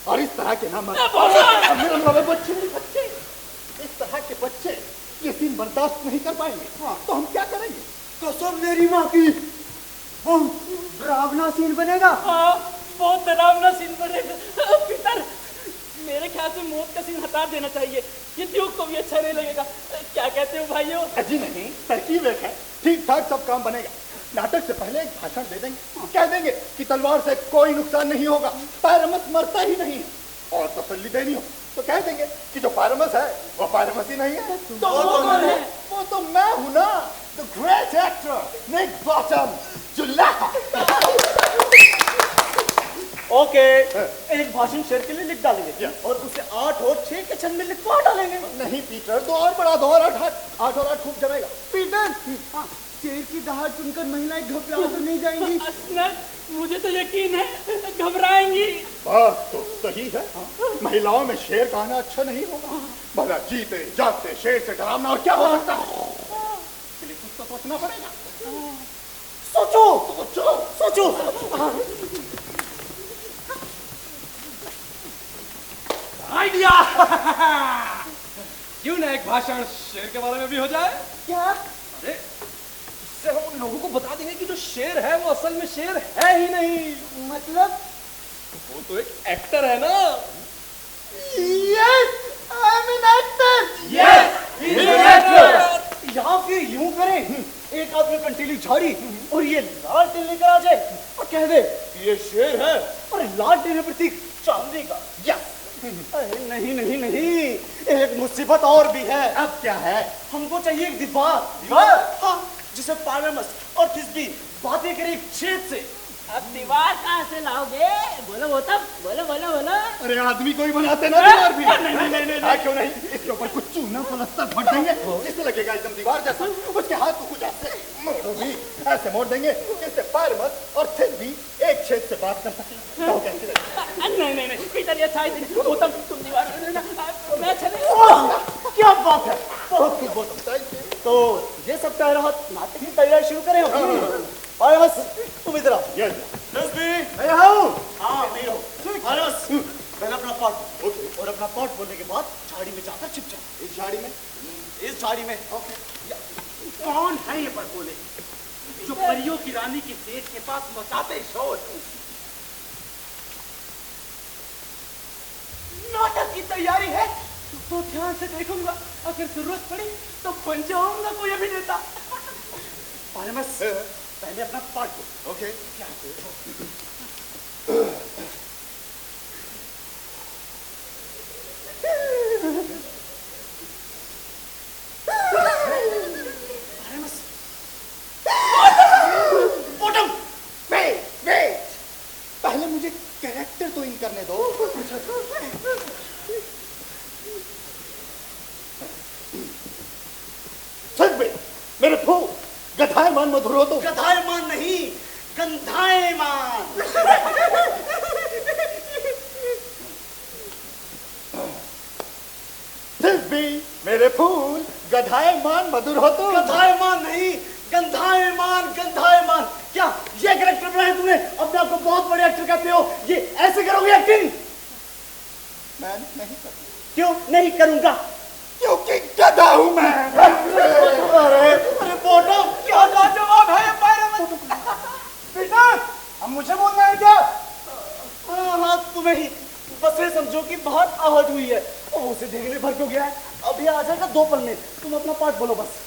और इस तरह के नाम बच्चे, इस तरह के बच्चे ये सीन बर्दाश्त नहीं कर पाएंगे। तो हम क्या करेंगे? कसम मेरी माँ की, डरावना सीन बनेगा। हाँ, बहुत डरावना सीन बनेगा। पीटर, मेरे ख्याल से मौत का सीन हटा देना चाहिए, ये ड्यूक को भी अच्छा नहीं लगेगा। क्या कहते हो भाइयों? जी नहीं, तरकीब एक है, ठीक ठाक सब काम बनेगा। नाटक से पहले एक भाषण दे देंगे, कह देंगे कि तलवार से कोई नुकसान नहीं होगा, पायरमस मरता ही नहीं। और तसल्ली देनी हो तो कह देंगे कि जो पायरमस है वो पायरमस ही नहीं है। तो वो कौन है? वो तो मैं हूं ना, the great actor Nick Bottom. जुल्ला। ओके, एक भाषण शेर के लिए लिख डालेंगे और उसे 8 और 6 के छंद में लिखवा डालेंगे। नहीं पीटर, तो और बड़ा दो, और 8 और 8 खूब जमेगा। पीटर, शेर की दहाड़ सुनकर महिलाएं घबरा तो नहीं जाएंगी? असनद, मुझे तो यकीन है घबराएंगी। बात तो सही है, महिलाओं में शेर का आना अच्छा नहीं होगा। भला जीते जागते शेर से डरावना और क्या हो सकता है? इसके लिए कुछ तो सोचना पड़ेगा। सोचो सोचो सोचो। आइडिया। क्यों ना एक भाषण शेर के बारे में भी हो जाए? क्या? अरे इससे हम उन लोगों को बता देंगे कि जो शेर है वो असल में शेर है ही नहीं। मतलब? वो तो एक एक्टर है ना। Yes, I am an actor. Yes, या फिर यूं करें, एक आदमी कंटीली झाड़ी और ये लालटेन लेकर आ जाए और कह दे ये शेर है और लालटेन है प्रतीक चांदी का। यस। अरे नहीं नहीं नहीं, एक मुसीबत और भी है। अब क्या है? हमको चाहिए एक दीवार। दीवार? हाँ, जिसे पारामस और थिस्बी बातें करे एक छेद से। अब दीवार कहाँ से लाओगे? बोलो वो तब, बोलो बोलो बोलो। अरे आदमी को ही बनाते ना दीवार भी। नहीं, क्यों नहीं, इसके ऊपर कुछ चूना पलस्तर भर देंगे, जिससे लगेगा एकदम दीवार जैसा। उसके हाथ को कुछ ऐसे मोड़ो भी, ऐसे मोड़ देंगे जिससे पारमस और थिस भी एक छेद से बात कर सके। तो कैसी लगेगी? नहीं नहीं नहीं पीटर, ये अच्छा ही वो तब तुम दीवार मैं चले। क्या बात है, बहुत खूब बहुत अच्छा। तो ये सब कह रहा, नाटक की तैयारी शुरू करें हम। पारमस तुम इधर आओ। हाँ नहीं हो। पारमस पहले अपना पार्ट और अपना पार्ट बोलने के बाद झाड़ी में जाकर छिप जाओ। इस झाड़ी में? इस झाड़ी में। कौन है ये पर बोले जो परियों की रानी की सेठ के पास मचाते शोर? नाटक की तैयारी है तो ध्यान से देखूंगा, अगर जरूरत पड़ी तो बन जाऊंगा कोई अभिनेता। पारमस पहले अपना पार्ट बोल। ओके। क्या पहले मुझे कैरेक्टर तो इन करने दो। मेरे फूल गधायमान मधुर हो तो। गधायमान नहीं, गंधायमान। मेरे फूल गधायमान मधुर हो तो। गधायमान नहीं, गंधायमान गंधायमान। क्या ये कैरेक्टर बनाया तुमने? अपने आप को बहुत बड़े एक्टर कहते हो, ये ऐसे करोगे एक्टिंग? मैं नहीं करूंगा। क्यों नहीं करूंगा? क्योंकि गधा हूं मैं। अरे बॉटम, क्या लाजवाब है ये पायरमस। पीटर, अब मुझे बोलना है क्या? हाँ तुम्हें ही। बस ये समझो कि बहुत आहट हुई है और उसे देखने भर को गया है। अभी आ जाएगा 2 पल में। तुम अपना पार्ट बोलो बस।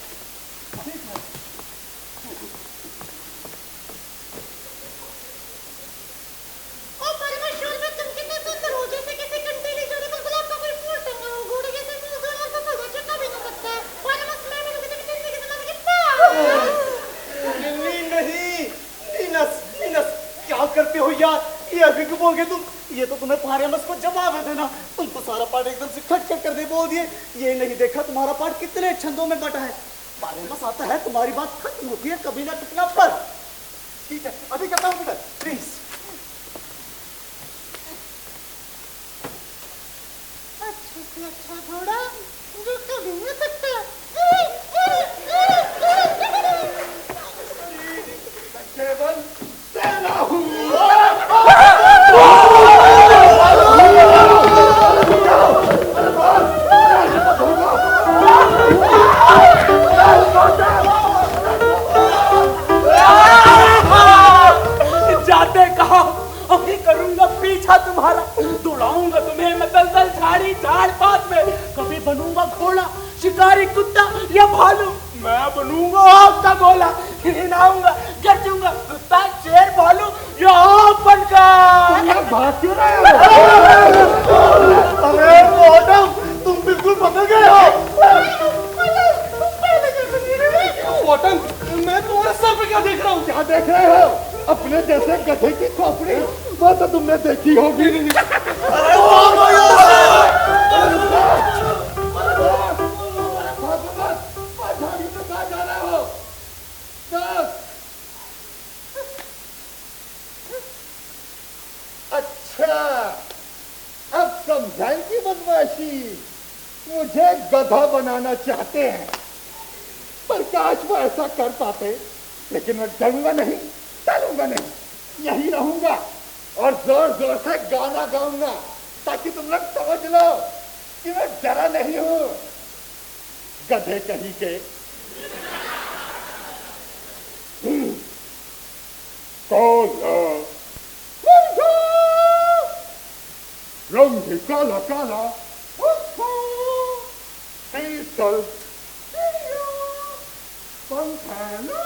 करते हो यार, ये अभी क्यों बोल गए तुम? ये तो तुम्हें पारमस को जवाब है देना। तुम तो सारा पार्ट एकदम से खट खट कर दे बोल दिए। ये नहीं देखा तुम्हारा पार्ट कितने छंदों में बटा है। पारमस आता है, तुम्हारी बात खत्म होती है कभी ना कितना पर। ठीक है, अभी करता हूँ बेटा, प्लीज। अच्छा घोड़ा जो कभी नहीं सकता। केवल तेरा हूँ। जाते कहा अभी करूंगा पीछा तुम्हारा, दौड़ाऊंगा तुम्हें मैं दलदल झाड़ी झाड़ पात में। कभी बनूंगा घोड़ा, शिकारी कुत्ता या भालू, मैं बनूंगा आपका गोला। हिलाऊंगा, गरजूंगा, कुत्ता शेर भालू या आप बनकर। भाग क्यों रहे हो? अरे बॉटम, तुम बिल्कुल बदल गए हो। बॉटम, मैं तुम्हारे सर पे क्या देख रहा हूँ? क्या देख रहे हो? तुमने देखी होगी। अच्छा, अब समझाई की बदमाशी। मुझे गधा बनाना चाहते हैं, पर काश वो ऐसा कर पाते, लेकिन मैं डरूंगा नहीं, टलूंगा नहीं, यही रहूंगा और जोर जोर से गाना गाऊंगा ताकि तुम लोग समझ लो कि मैं डरा नहीं हूं। गधे कहीं के। काला रंग काला काला पीतल पंखाना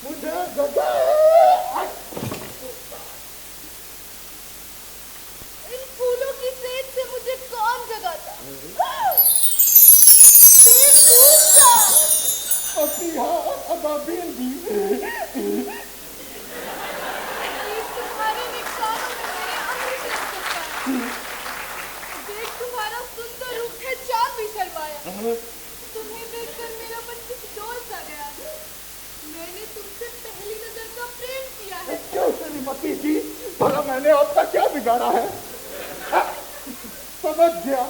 मुझे गधा। इन फूलों की सेज से मुझे कौन जगाता? तुम्हारे निशानों में मेरे अंग लग सकता है। देख तुम्हारा सुंदर रूप है, चाँद भी शर्माया। तुम्हें देखकर मेरा मन कुछ डोल सा गया। मैंने तुमसे पहली नजर का प्रेम किया है। क्यों श्रीमती जी, भला मैंने आपका क्या बिगाड़ा है? समझ गया।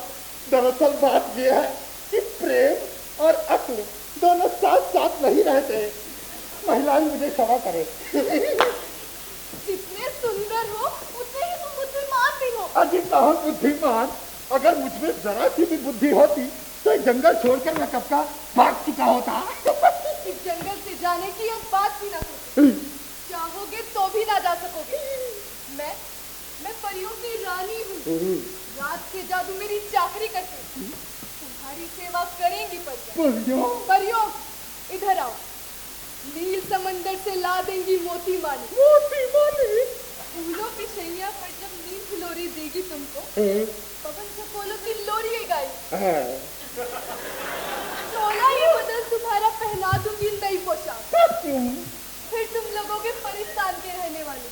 दरअसल बात यह है कि प्रेम और अक्ल दोनों साथ साथ नहीं रहते। महिलाएं मुझे क्षमा करे। जितने सुंदर हो उतने ही तुम बुद्धिमान भी हो। अजी कहाँ बुद्धिमान? अगर मुझमें जरा सी भी बुद्धि होती तो ये जंगल छोड़कर मैं कब का भाग चुका होता। इस जंगल से जाने की अब बात भी ना करो। चाहोगे तो भी ना जा सकोगे। मैं परियों की रानी हूँ। रात के जादू मेरी चाकरी करते, तुम्हारी सेवा करेंगी परियों। परियों इधर आओ, नील समंदर से ला देंगी मोती माली। फूलों की शैया पर जब नील फुलोरी देगी तुमको, पवन चकोलों की लोरी गाई। चोला ये बदल तुम्हारा पहना दूंगी नई पोशाक। फिर तुम लगोगे परिस्तान के रहने वाले।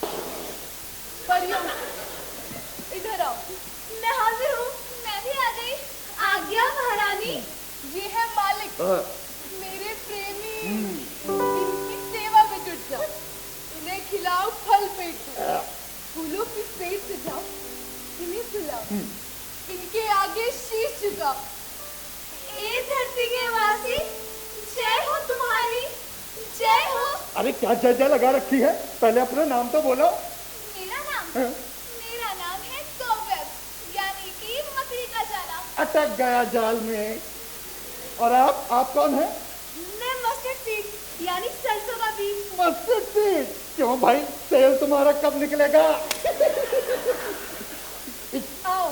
परियों इधर आओ। मैं हाजिर हूँ। मैं भी आ गई। आज्ञा महारानी। ये है मालिक, मेरे प्रेमी। इनकी सेवा में जुट जाओ, इन्हें खिलाओ फल पेट दो, फूलों की सेज से जाओ, इन्हें सुलाओ, इनके आगे शीश झुकाओ। ए धरती के वासी, जय हो तुम्हारी, जय हो। अरे क्या जय जय लगा रखी है? पहले अपना नाम तो बोलो। मेरा नाम है कौवेब, यानी कि मकड़ी का जाला। अटक गया जाल में। और आप कौन है? मैं मस्टर्ड सीड, यानी सरसों का बीज। Mustard seed? क्यों भाई, तेल तुम्हारा कब निकलेगा? आओ,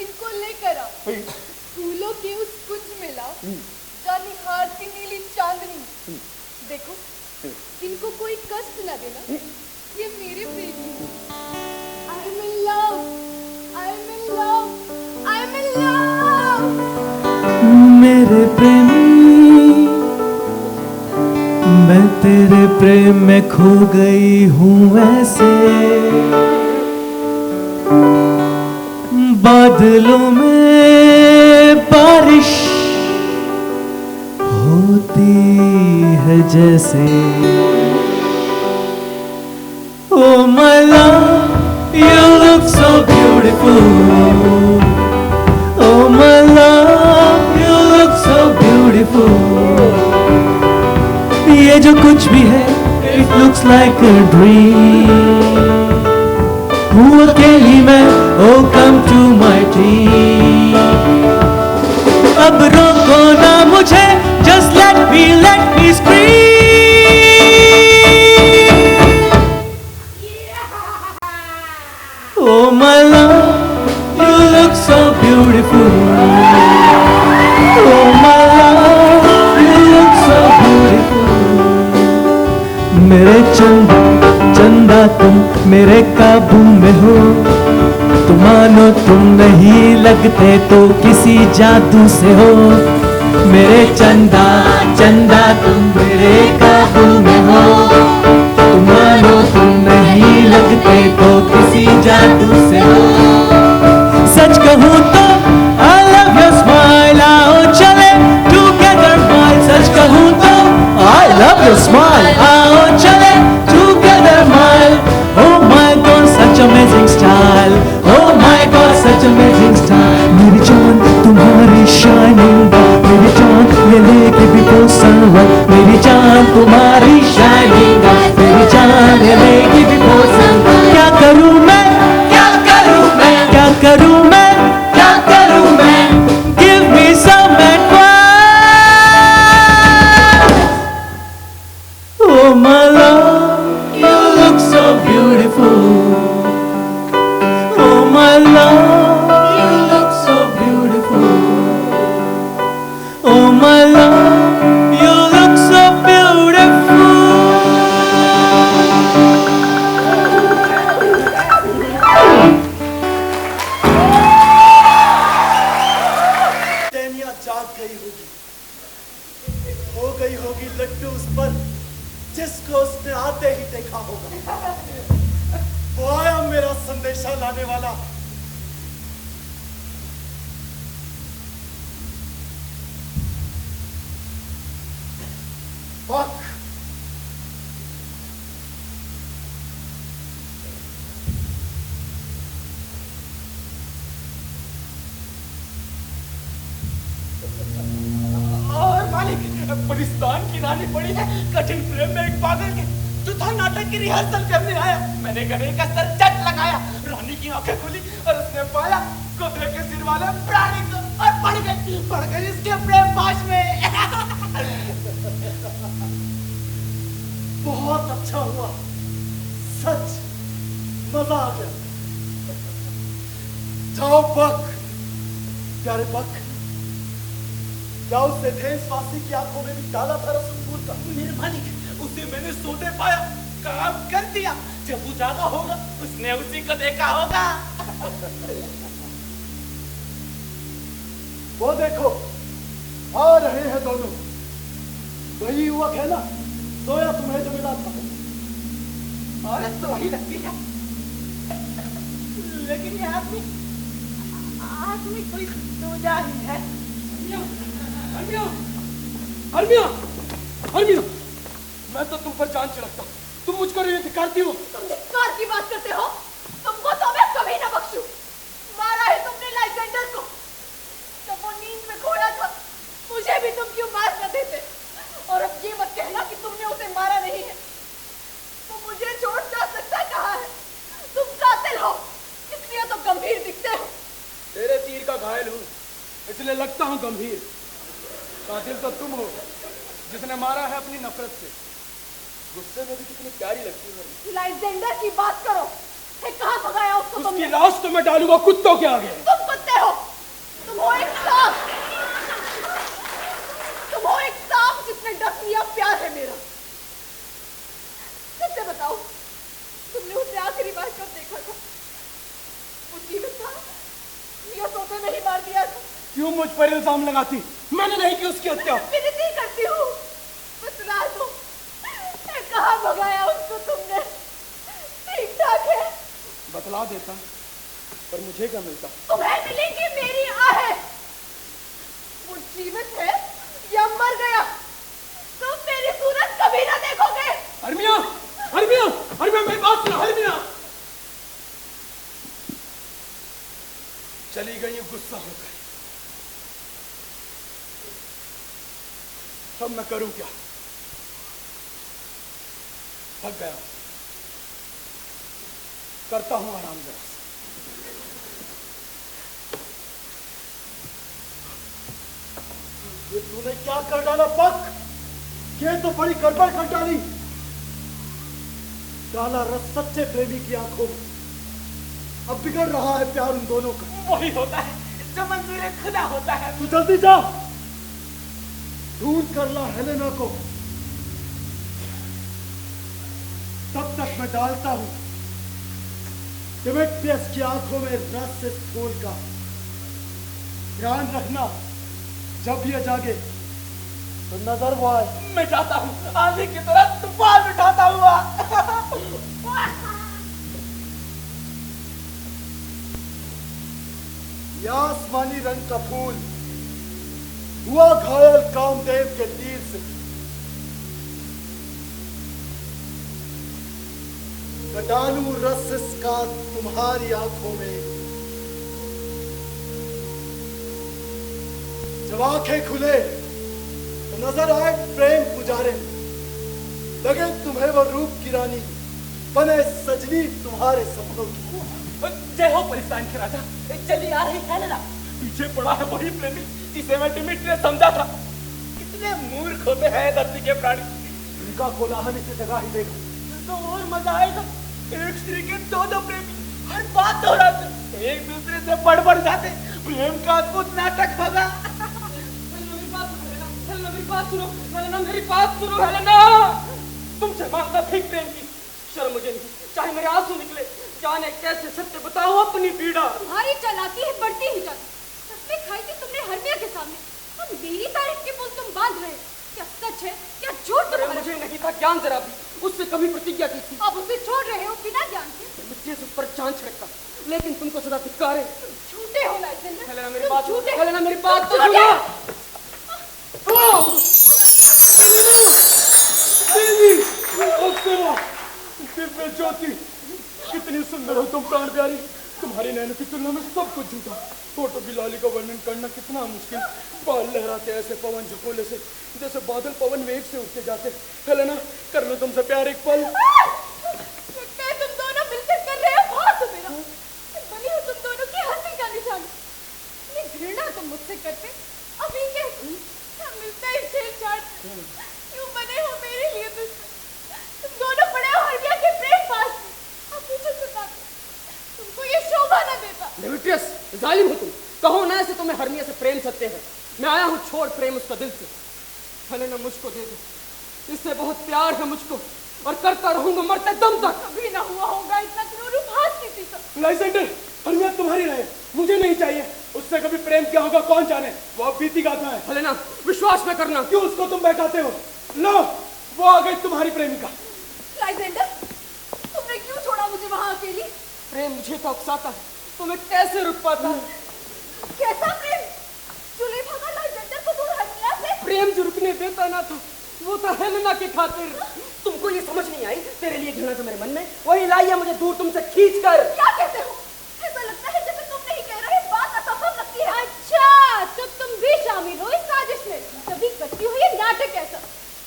इनको लेकर आओ, फूलों के उस कुंज में लाओ जहाँ निहारती नीली चांदनी। देखो, इनको कोई कष्ट न देना, ये मेरे प्रेमी हैं। I'm in love, I'm in love, I'm in love। मेरे प्रेमी, मैं तेरे प्रेम में खो गई हूँ ऐसे। बादलों में बारिश होती है जैसे। Oh my love, you look so beautiful. Oh my love, you look so beautiful. ये जो कुछ भी है, it looks like a dream. हूँ अकेली मैं, oh come to my team. अब रोको ना मुझे, just let me scream. Oh my love, you look so beautiful. Oh my love, you look so beautiful. मेरे चंदा तुम मेरे काबू में हो। तुम मानो तुम नहीं लगते तो किसी जादू से हो। मेरे चंदा तुम मेरे काबू में हो। तुम मानो तुम वो आया मेरा संदेशा लाने वाला। बक और मालिक, परिस्तान की रानी पड़ी है कठिन प्रेम में एक पागल के। चौथा नाटक की रिहर्सल करने आया, मैंने गले का सर चट लगाया, रानी की आंखें खुली और उसने पाया कुत्ते के सिर वाले प्राणी को, और पड़ गई इसके प्रेम पाश में। बहुत अच्छा हुआ, सच मजा आ गया। जाओ बक, प्यारे बक, क्या उस एथेंसवासी की आंखों में भी डाला था रसूल फूल का? मेरे मालिक, उसे मैंने सोते पाया, काम कर दिया। जब वो जागा होगा उसने उसी को देखा होगा। वो देखो आ रहे हैं दोनों। वही युवक है ना, सोया तुम्हें जो मिला था? औरत तो वही लगती है, लेकिन ये आदमी कोई दूजा ही है। हरमिया, हरमिया, हरमिया, मैं तो तुम पर जान छिड़कता, तुम मुझको धिक्कारती हो। तुम धिक्कार की बात करते हो? तुमको तो मैं कभी ना बख्शूं। मारा है तुमने लाइसेंडर को, जब वो नींद में खोया था। मुझे भी तुम क्यों मार न देते? और अब ये मत कहना कि तुमने उसे मारा नहीं है। तो मुझे चोट जा सकता कहाँ है? तुम कातिल हो, इसलिए तो गंभीर दिखते हो। तेरे तीर का घायल हूँ, इसलिए लगता हूँ गंभीर। कातिल तो तुम हो, जिसने मारा है अपनी नफरत से। गुस्से में भी कितनी प्यारी लगती है। लाइसेंडर की बात करो, कहाँ भगाया उसको तुमने? उसकी लाश तो मैं डालूंगा कुत्तों के आगे। तुम कुत्ते हो, तुम हो एक सांप, तुम हो एक सांप जिसने डस लिया प्यार है मेरा। सच्चे बताओ, तुमने उसे आखिरी बार कब देखा था? वो जीवित था या सोते में ही मार दिया था? क्यों मुझ पर इल्जाम लगाती? मैंने नहीं की उसकी हत्या। विनती करती हूँ, बतला दो, कहाँ भगाया उसको तुमने? ठीक ठाक है? बतला देता, पर मुझे क्या मिलता? तुम्हें मिलेगी मेरी आहें। वो जीवित है या मर गया, तुम मेरी सूरत कभी ना देखोगे। हरमिया, हरमिया, हरमिया, मेरी बात सुनो। हरमिया चली गई, गुस्सा होकर। अब मैं करूं क्या? थक गया, करता हूं आराम जरा। ये तूने क्या कर डाला बक? ये तो बड़ी गड़बड़ कर डाली। काला रस सच्चे प्रेमी की आंखों में। अब बिगड़ रहा है प्यार उन दोनों का। वही होता है जो मंजूर खुदा होता है। तू जल्दी जा, ढूंढ कर ला हेलेना को। तब तक मैं डालता हूं डिमेट्रियस की आंखों में रस इस फूल का। ध्यान रखना, जब ये जागे तो नजर वो आए। मैं जाता हूँ आंधी की तरह तूफान उठाता हुआ। यह आसमानी रंग का फूल हुआ घायल कामदेव के तीर से। मैं डालूं रस इसका तुम्हारी आंखों में। जब आंखें खुले तो नजर आए प्रेम पुजारे, लगे तुम्हें वो रूप की रानी, बने सजनी तुम्हारे सपनों की। जय हो परिस्तान के राजा, चली आ रही हेलेना। पीछे पड़ा है वही प्रेमी जिसे मैं डिमिट्रियस समझा था। कितने मूर्ख होते हैं धरती के प्राणी। इनका कोलाहल इसे जगा ही देगा। तो और मजा आएगा। एक स्त्री के दो प्रेमी हर बात दोहराते, एक दूसरे से बढ़ जाते। प्रेम का अद्भुत नाटक होगा। मेरी बात सुनो हेलेना, मेरी बात सुनो हेलेना। तुमसे मांगता ठीक प्रेम की, शर्म मुझे नहीं, चाहे मेरे आंसू निकले। जाने कैसे सत्य बताओ अपनी पीड़ा। तुम्हारी चालाकी है बढ़ती ही जाती। तस्वीर खाई थी तुमने हरमिया के सामने, और मेरी तारीफ के पुल तुम बांध रहे। क्या सच है क्या झूठ? मुझे नहीं था ज्ञान जरा भी, उससे कभी प्रतिज्ञा की थी। अब उसे छोड़ रहे हो बिना ज्ञान के। डिमिट्रियस उस पर जान छिड़कता, लेकिन तुमको सदा धिक्कारे। झूठे हो लाइजेंडर। हेलेना मेरी बात, झूठे। हेलेना मेरी बात तो झूठे। सुनो। देवी, अप्सरा, दिव्य ज्योति, कितनी सुंदर हो तुम प्राण प्यारी। तुम्हारी नैनों की तुलना में सब कुछ झूठा। फोटो की लाली का वर्णन करना कितना मुश्किल। बाल लहराते ऐसे पवन झकोले से जैसे बादल पवन वेग से उठते जाते। हेलेना, कर लो तुमसे प्यार एक पल। तुम दोनों मिलकर कर रहे हो बहुत मेरा। बनी हो तुम दोनों की हंसी का निशानी। इतनी घृणा तुम मुझसे करते, अभी के मिलता ही छेड़छाड़। क्यों बने हो मेरे लिए दुश्मन? तुम दोनों पड़े हो हरगिया के प्रेम पास में। अब मुझे सुनाते, तुमको ये शोभा न देता। डिमिट्रियस, जालिम हो तुम। कहो ना ऐसे तुम्हें हरनिया से प्रेम सत्य है। मैं आया हूँ छोड़ प्रेम उसका दिल से। हेलेना मुझको दे दो, इससे बहुत प्यार है मुझको, और करता रहूंगा मरते दम तक। कभी ना हुआ होगा इतना क्रूर उपहास किसी से। लाइजेंडर, हरनिया तुम्हारी रहे, मुझे नहीं चाहिए। उससे कभी प्रेम क्या होगा कौन जाने, वो अब बीती गाथा है। हेलेना, विश्वास न करना। क्यों उसको तुम बहकाते हो? लो, वो आ गई तुम्हारी प्रेमिका। लाइजेंडर, तुमने क्यों छोड़ा मुझे वहां अकेली? प्रेम मुझे तो उकसाता है, तुम्हें कैसे रुक पाता है? कैसा प्रेम? चुले भागा लाइजेंडर को दूर हरनिया से। प्रेम जो रुकने देता ना था, वो था हेलेना की खातिर। तुमको ये समझ नहीं आई? तेरे लिए घृणा जो मेरे मन में, वही लाई है मुझे दूर तुमसे खींच कर। क्या कहते हो? ऐसा लगता है जैसे तुम नहीं कह रहे, बात असंभव लगती है। अच्छा, तब तुम भी शामिल हो इस साजिश में। तभी करती हो ये नाटक ऐसा।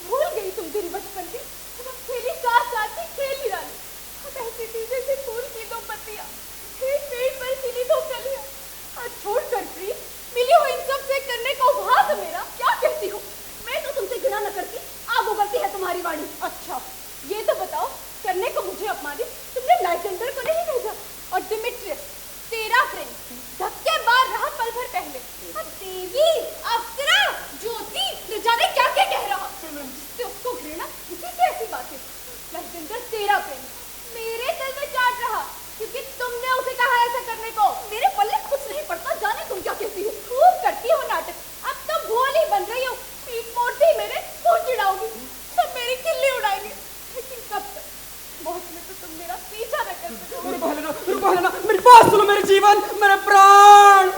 भूल गई तुम दिन बचपन के, जब हम खेली साथ साथ ही खेली रानी। हम ऐसी थी जैसे फूल की दो पत्तियां, एक पेड़ पर खिली दो कलियां। आज छोड़कर प्रीत मिली हो इन सब से करने का उपहास मेरा। क्या कहती हो? मैं तो तुमसे घृणा न करती, आग उगलती है तुम्हारी वाणी। अच्छा, ये तो बताओ, करने को मुझे अपमानित तुमने लाइजेंडर को नहीं भेजा, और डिमिट्रियस तेरा प्रेम धक्के बार रहा पल भर पहले। अब देवी, अप्सरा, ज्योति, न जाने क्या क्या कह रहा। जिससे उसको घृणा, उसी से ऐसी बातें। लाइजेंडर तेरा प्रेम मेरे दिल में चाट रहा, क्योंकि तुमने उसे कहा ऐसा करने को। मेरे पल्ले कुछ नहीं पड़ता, जाने तुम क्या कहती हो। खूब करती हो नाटक, अब तो भोली बन रही हो। पीठ मोड़ती मेरे, मुंह चिढ़ाओगी, सब मेरी खिल्ली उड़ाएंगे। लेकिन कब तक? बहुत में तो तुम मेरा पीछा न कर हेलेना, मेरी बात सुनो। मेरे जीवन, मेरे प्राण।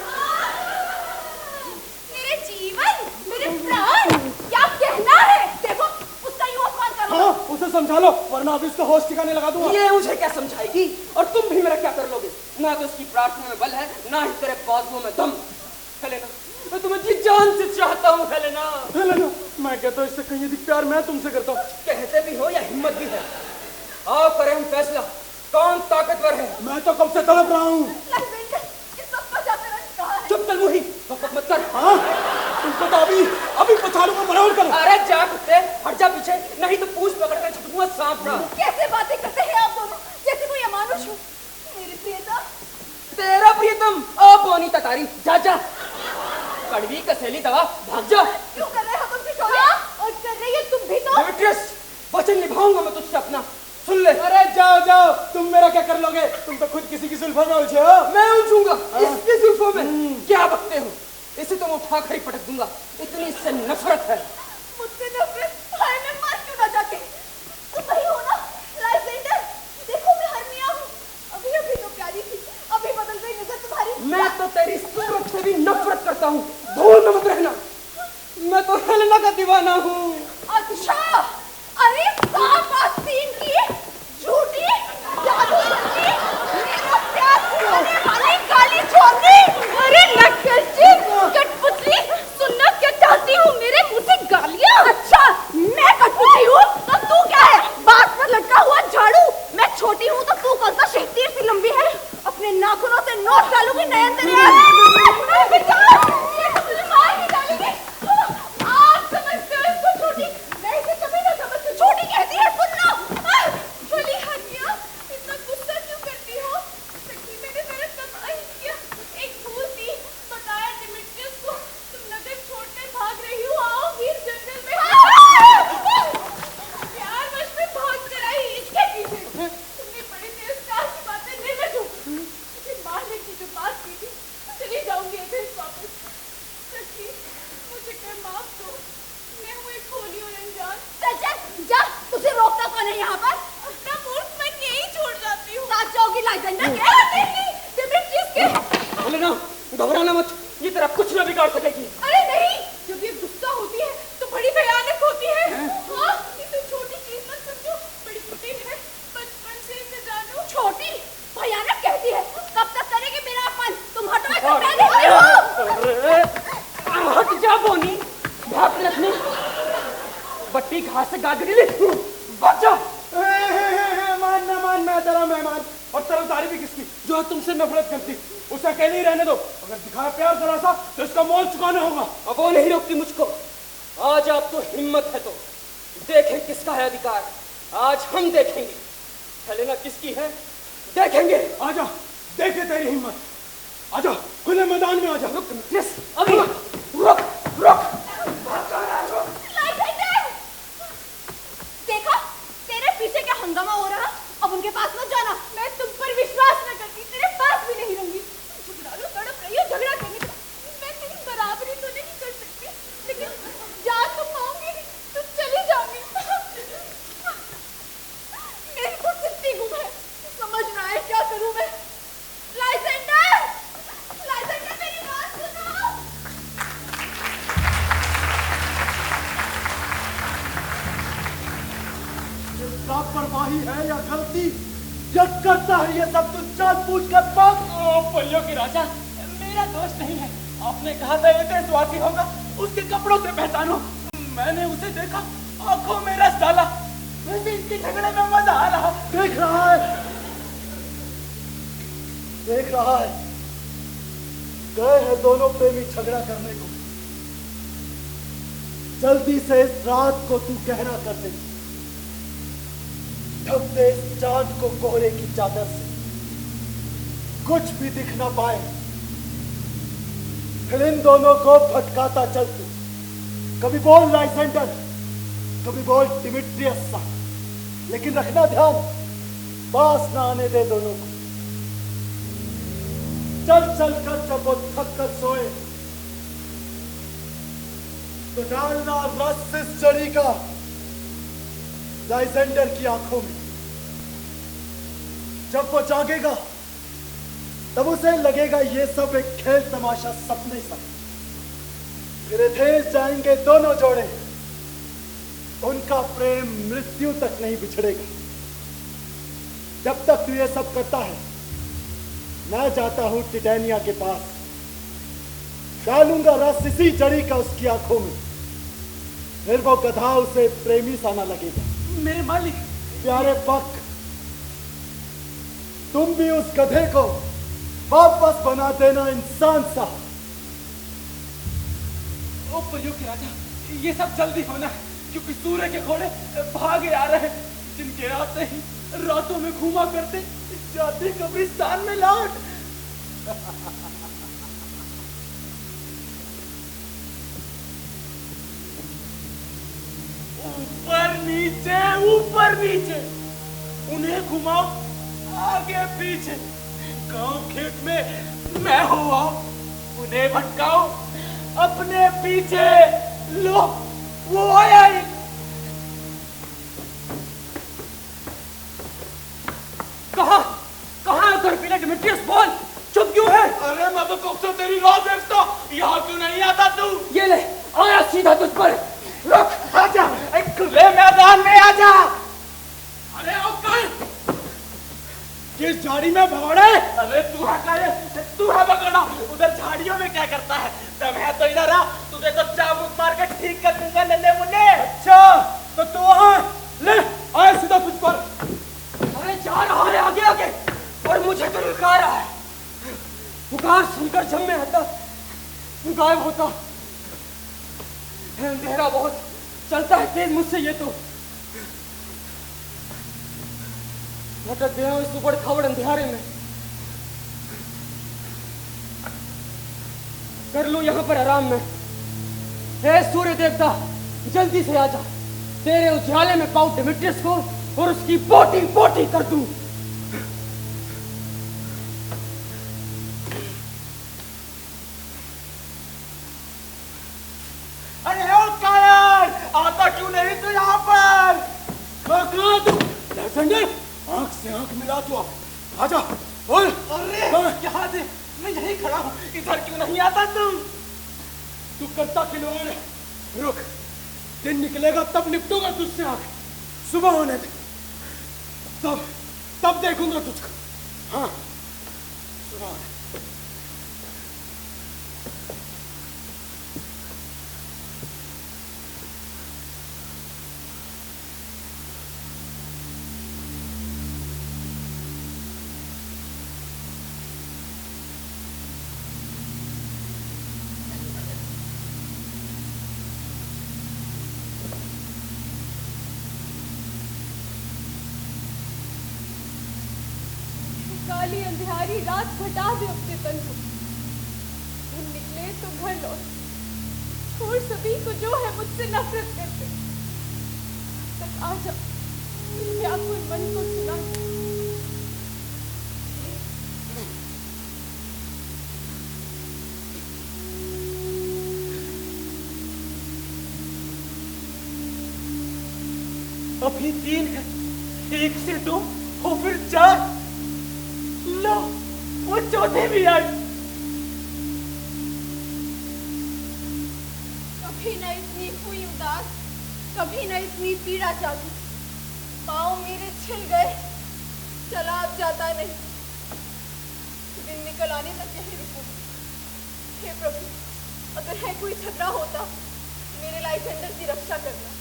मेरे जीवन, मेरे प्राण, क्या कहना है? देखो, उसका यूं अपमान करो। हाँ, उसे समझा लो, वरना अभी उसका होश ठिकाने लगा दूंगा। ये मुझे क्या समझाएगी, और तुम भी मेरा क्या कर लोगे? ना तो उसकी प्रार्थना में बल है, ना ही तेरे बाजुओं में दम। हेलेना, मैं तुम्हें जी जान से चाहता हूँ। हेलेना, हेलेना, मैं कहता हूँ इससे कहीं अधिक प्यार मैं तुमसे करता हूँ। कहते भी हो या हिम्मत भी है? आओ करें हम फैसला, कौन ताकतवर है? मैं तो कब से तड़प रहा हूँ। लाइजेंडर, इस सब का जाकर अंत कहाँ है? चुप तलमुही, बकबक मत कर। हाँ, तुमको तो अभी बचा लूंगा, बराबर करो। अरे जा कुत्ते, हट जा पीछे, नहीं तो पूछ पकड़ कर छुटूंगा सांप सा। कैसे बातें करते हैं आप दोनों, जैसे कोई अमानुष हो। मेरे प्रियतम, तेरा प्रियतम, ओ बोनी ततारी, जा जा। कड़वी कसैली दवा, भाग जा। क्यों कर रहे हो तुम ठिठोलिया? और कर रही है तुम भी तो। डिमिट्रियस, वचन निभाऊंगा मैं तुझसे अपना, सुन ले। अरे जाओ जाओ, तुम मेरा क्या कर लोगे? तुम तो खुद किसी की जुल्फों में उलझे हो। मैं उलझूंगा इसकी जुल्फों में? क्या बकते हो? इसे तो मैं उठा कर ही पटक दूंगा, इतनी इससे नफरत है। मुझसे नफरत? हाय, मैं मर क्यों ना जाके? तुम वही हो ना लाइजेंडर? देखो मैं हरनिया हूँ, अभी अभी तो प्यारी थी, अभी बदल गई नजर तुम्हारी। मैं तो तेरी सूरत से भी नफरत करता हूँ, भूल में मत रहना। मैं तो हेलेना का दीवाना हूँ। अच्छा, अरे सांप आस्तीन की, झूठी, जादू करती, मेरा प्यार छुपाने वाली काली छोरी। अरे नक्सली, कठपुतली, सुनना क्या चाहती हूँ? मेरे मुंह से गालियाँ? अच्छा, मैं कठपुतली हूँ तो तू क्या है? बात पर लटका हुआ झाड़ू। मैं छोटी हूँ तो तू कौन सा शेखतीर सी लंबी है? अपने नाखूनों से नोट डालूंगी नयन तेरे। मुझे मार ही डालेंगे। आप समझते हो इसको छोटी? मैं इसे कभी ना समझती। छोटी कहती है, सुन लो। बोली हरनिया, इतना गुस्सा क्यों करती हो? सच्ची मैंने तेरा कमाल किया। एक भूल थी, बताया डिमिट्रियस को। तुम नगर छोड़कर भाग रही हो, आओ वीर जंगल में। प्यार वश में भाग कर आई इसके पीछे। तुमने बड़े तेज प्यार की बातें नहीं मैं मुझे मारने की जो बात की थी, तेरी लाइजेंडर के नहीं, डिमिट्रियस के। बोले ना, घबराना मत, ये तेरा कुछ ना बिगाड़ सकेगी। अरे नहीं, जब ये गुस्सा होती है तो बड़ी भयानक होती है। हाँ, इसे छोटी चीज मत समझो, बड़ी कठिन है, बचपन से इसे जानो। छोटी भयानक कहती है, कब तक करेगी मेरा अपन? तुम हटो इसे, मैं देखती हूँ। हट जा बोनी, भाग रखनी बट्टी घास से गागरी ले, भाग जा। मान मैं तेरा मेहमान, और तरफदारी भी किसकी जो तुमसे नफरत करती, उसे अकेले ही रहने दो। अगर दिखाया प्यार जरा सा तो इसका मोल चुकाना होगा। अब वो नहीं रोकती मुझको। आज आप तो हिम्मत है तो देखें किसका है अधिकार। आज हम देखेंगे, हेलेना किसकी है देखेंगे। आजा, देखे तेरी हिम्मत। आजा, खुले मैदान में आजा। रुक डिमिट्रियस, अभी रुक रुक। देखा, तेरे पीछे क्या हंगामा हो रहा। अब उनके पास मत जाना, मैं तुम पर विश्वास न करती तेरे पास भी नहीं रहूंगी। झगड़ा तड़प रही हो, झगड़ा करने का मैं तेरी बराबरी तो नहीं कर सकती, लेकिन जा तो पाऊंगी तो चली जाऊंगी। मेरी खुद कितनी गुम है, समझ ना आए क्या करूं मैं। लाइजेंडर, लाइजेंडर मेरी बात सुनो। लापरवाही है या गलती, क्या करता है ये सब कुछ जानबूझ कर बात। परियों की राजा, मेरा दोष नहीं है। आपने कहा था ये देशवासी होगा, उसके कपड़ों से पहचानो। मैंने उसे देखा, आंखों में रस डाला, वैसे इनके झगड़े में मजा आ रहा। देख रहा है, देख रहा है, गए हैं दोनों प्रेमी झगड़ा करने को। जल्दी से इस रात को तू गहरा कर दे, ढक दे इस चांद को कोहरे की चादर से, कुछ भी दिख ना पाए। फिर इन दोनों को भटकाता चल तू, कभी बोल लाइजेंडर, कभी बोल डिमिट्रियस सा, लेकिन रखना ध्यान, पास ना आने दे दोनों को। चल चल कर जब वो थक कर सोए तो डालना रस इस जड़ी का लाइजेंडर की आंखों में। जब वो जागेगा तब उसे लगेगा ये सब एक खेल तमाशा, सपने सब। फिर एथेंस जाएंगे दोनों जोड़े, उनका प्रेम मृत्यु तक नहीं बिछड़ेगा। जब तक तू ये सब करता है, मैं जाता हूं टिटेनिया के पास, डालूंगा रस इसी जड़ी का उसकी आंखों में। फिर वो गधा उसे प्रेमी सा ना लगेगा। मेरे मालिक, प्यारे पक, तुम भी उस गधे को वापस बना देना इंसान सा। ओ परियों के राजा, ये सब जल्दी होना है, क्योंकि सूर्य के घोड़े भागे आ रहे हैं, जिनके आते ही रातों में घूमा करते जाते कब्रिस्तान में लौट। ऊपर नीचे उन्हें घुमाओ, आगे पीछे, गांव खेत में मैं हो आओ, उन्हें भटकाओ अपने पीछे। लो, वो आया ही। कहाँ गर्भिला डिमिट्रियस, बोल, चुप क्यों है? अरे मैं तो कब से तेरी राह देखता, यहाँ क्यों नहीं आता तू? ये ले, आया सीधा तुझ पर। रुक, आजा, खुले मैदान में आजा। अरे ओ कर, किस झाड़ी में भगोड़े? अरे तू है भगोड़ा, उधर झाड़ियों में क्या करता है? तब है तो इधर आ, तुझे तो चाबुक मार के ठीक कर दूंगा नन्हे मुन्ने। अच्छा, तो तू वहां ले, आया सीधा तुझ पर। अरे जा रहा है आगे आगे, और मुझे तो रुका रहा है। पुकार सुनकर जब मैं आता, गायब होता। अंधेरा बहुत चलता है तेज मुझसे, ये तो भटक गया इस उबड़ खाबड़ अंधेरे में। कर लूं यहाँ पर आराम में। हे सूर्य देवता, जल्दी से आजा, तेरे उजाले में पाऊं डिमिट्रियस को और उसकी बोटी बोटी कर दूं। अरे ओ कायर, आता क्यों नहीं तू यहाँ पर? लाइजेंडर, आंख से आंख मिला तू, आजा बोल। अरे यहाँ से मैं यहीं खड़ा हूँ, इधर क्यों नहीं आता तुम? तू करता खिलवाड़ है। रुक, दिन निकलेगा तब निपटूंगा तुझसे आके। सुबह होने दे, तब देखूंगा तुझको। हाँ, सुबह होने दे। काली अंधियारी रात घटा दे अपने तन को। तुम निकले तो घर लौट और सभी को जो है मुझसे नफरत करते तक आ जा, व्याकुल मन को सुना। अभी 3 है, 1 से 2 और फिर 4। लो, वो चौथे भी आज। कभी न इतनी हुई उदास, कभी न इतनी पीड़ा जागी। पाँव मेरे छिल गए, चला अब जाता नहीं। दिन निकल आने तक यही रुकूंगी। हे प्रभु, अगर है कोई झगड़ा होता, मेरे लाइसेंडर की रक्षा करना।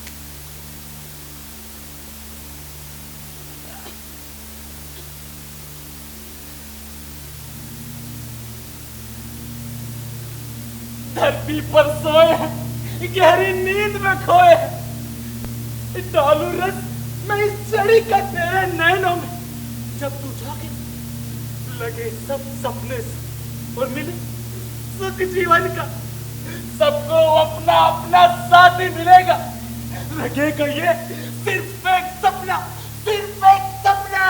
धरती पर सोए, गहरी नींद में खोए। डालू रस मैं इस चढ़ी का तेरे नैनों में। जब तू जागे लगे सब सपने से और मिले सुख जीवन का। सबको अपना अपना साथी मिलेगा। लगेगा ये सिर्फ एक सपना, सिर्फ एक सपना।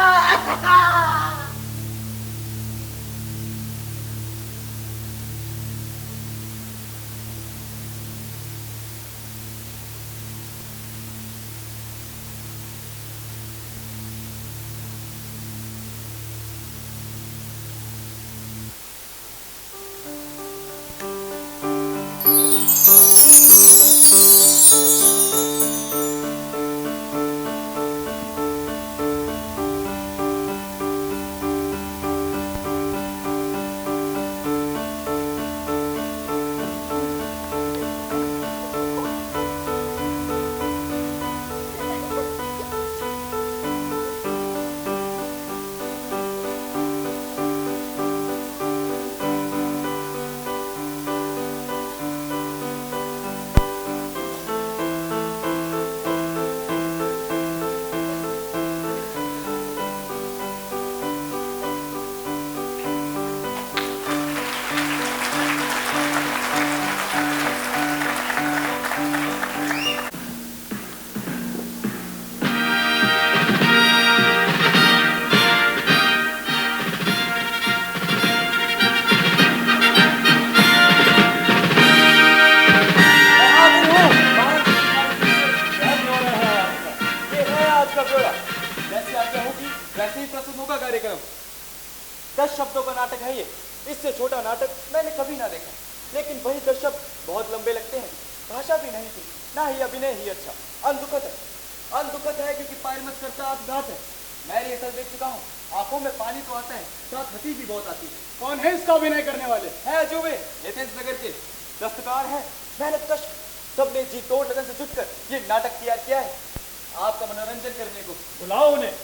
वैसे ही प्रस्तुत होगा कार्यक्रम। 10 शब्दों का नाटक है ये। इससे छोटा नाटक मैंने कभी ना देखा, लेकिन वही 10 शब्द बहुत लंबे लगते हैं। भाषा भी नहीं थी, ना ही अभिनय ही अच्छा। अनदुखद है क्योंकि पायरमत करता अपघात है। मैं ये सब देख चुका हूँ। आंखों में पानी तो आता है, साथ हंसी भी बहुत आती है। कौन है इसका अभिनय करने वाले? है अजूबे, एथेंस नगर के दस्तकार है, मेहनत कश। सबने जी तोड़ लगन से जुटकर ये नाटक तैयार किया है आपका मनोरंजन करने को। बुलाओ उन्हें।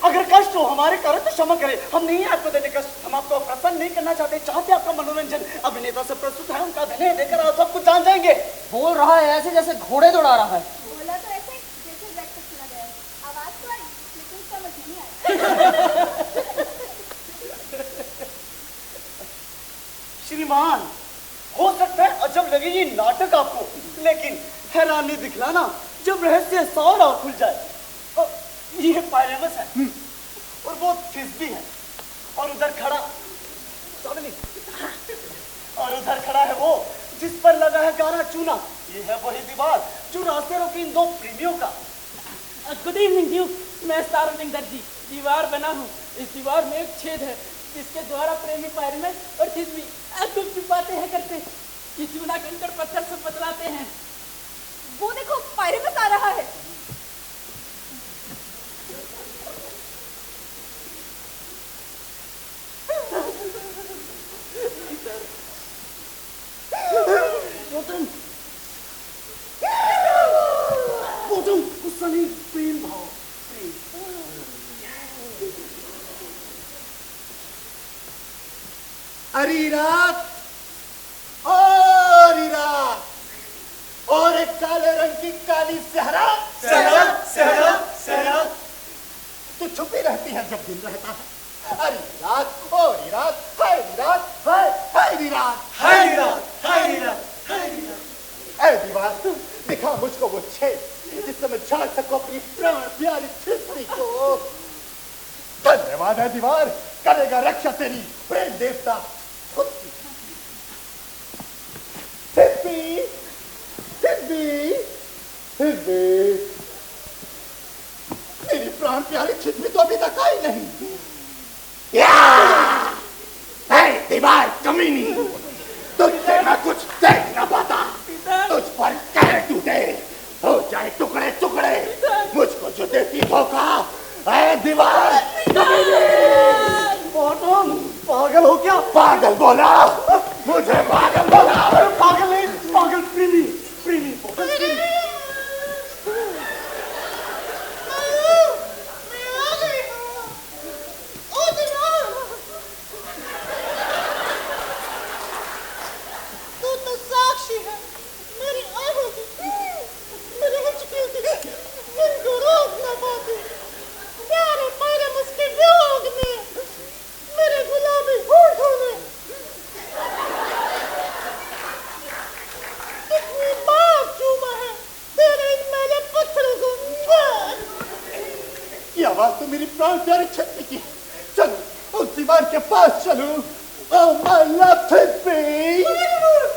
अगर कष्ट हो हमारे कारण तो क्षमा करें। हम नहीं है आपको देने कष्ट, हम आपको प्रसन्न नहीं करना चाहते आपका मनोरंजन। अभिनेता से प्रस्तुत है, उनका अभिनय देकर आप सब कुछ जान जाएंगे। बोल रहा है ऐसे जैसे घोड़े दौड़ा रहा है। बोला तो ऐसे जैसे ब्रेकफास्ट सुना गया है। आवाज तो आई लेकिन समझ नहीं आई। श्रीमान, हो सकता है अजब लगे ये नाटक आपको, लेकिन हैरानी दिखलाना जब रहस्य सारा खुल जाए। ये पायरेमस है और वो थिस्बी है, और उधर खड़ा और उधर खड़ा है वो जिस पर लगा है गारा चूना। ये है वही दीवार जो रास्ते रोकी इन दो प्रेमियों का। गुड इवनिंग ड्यूक, मैं स्टारलिंग दर्जी दीवार बना हूँ। इस दीवार में एक छेद है जिसके द्वारा प्रेमी पायरेमस और थिस्बी गुप्त छुपाते हैं करते। ये चूना कंकड़ पत्थर से बतलाते हैं। वो देखो पायरेमस आ रहा है। गुस्सा नहीं, प्रेम भाव, प्रेम। अरीरात और इराक और एक काले रंग की काली सहरा सहरा सहरा सहरा तो छुपी रहती है जब दिन रहता है। अरीरात और इराक, हाय इराक, हाय इराक, हाय इराक, हाय इराक, हाय इराक। ऐ दीवार, दिखा मुझको वो छेद जिससे मैं झाड़ सकूं अपनी प्राण प्यारी थिस्बी को। धन्यवाद है दीवार, करेगा रक्षा तेरी प्रेम देवता खुद की। थिस्बी, थिस्बी, थिस्बी, मेरी प्राण प्यारी थिस्बी तो अभी तक आई नहीं। दीवार कमीनी, तुझसे मैं कुछ देख न पाता। तुझ पर कहर टूटे, हो जाए टुकड़े टुकड़े, मुझको जो देती धोखा। ऐ दीवार तुम पागल हो क्या? पागल बोला, मुझे पागल बोला। पागल नहीं, पागल प्रेमी, प्रेमी, प्रेमी। आवाज तो मेरी प्राण प्यारी छत्ती की। चल उस दीवार के पास चलूं। Oh my love Thispy,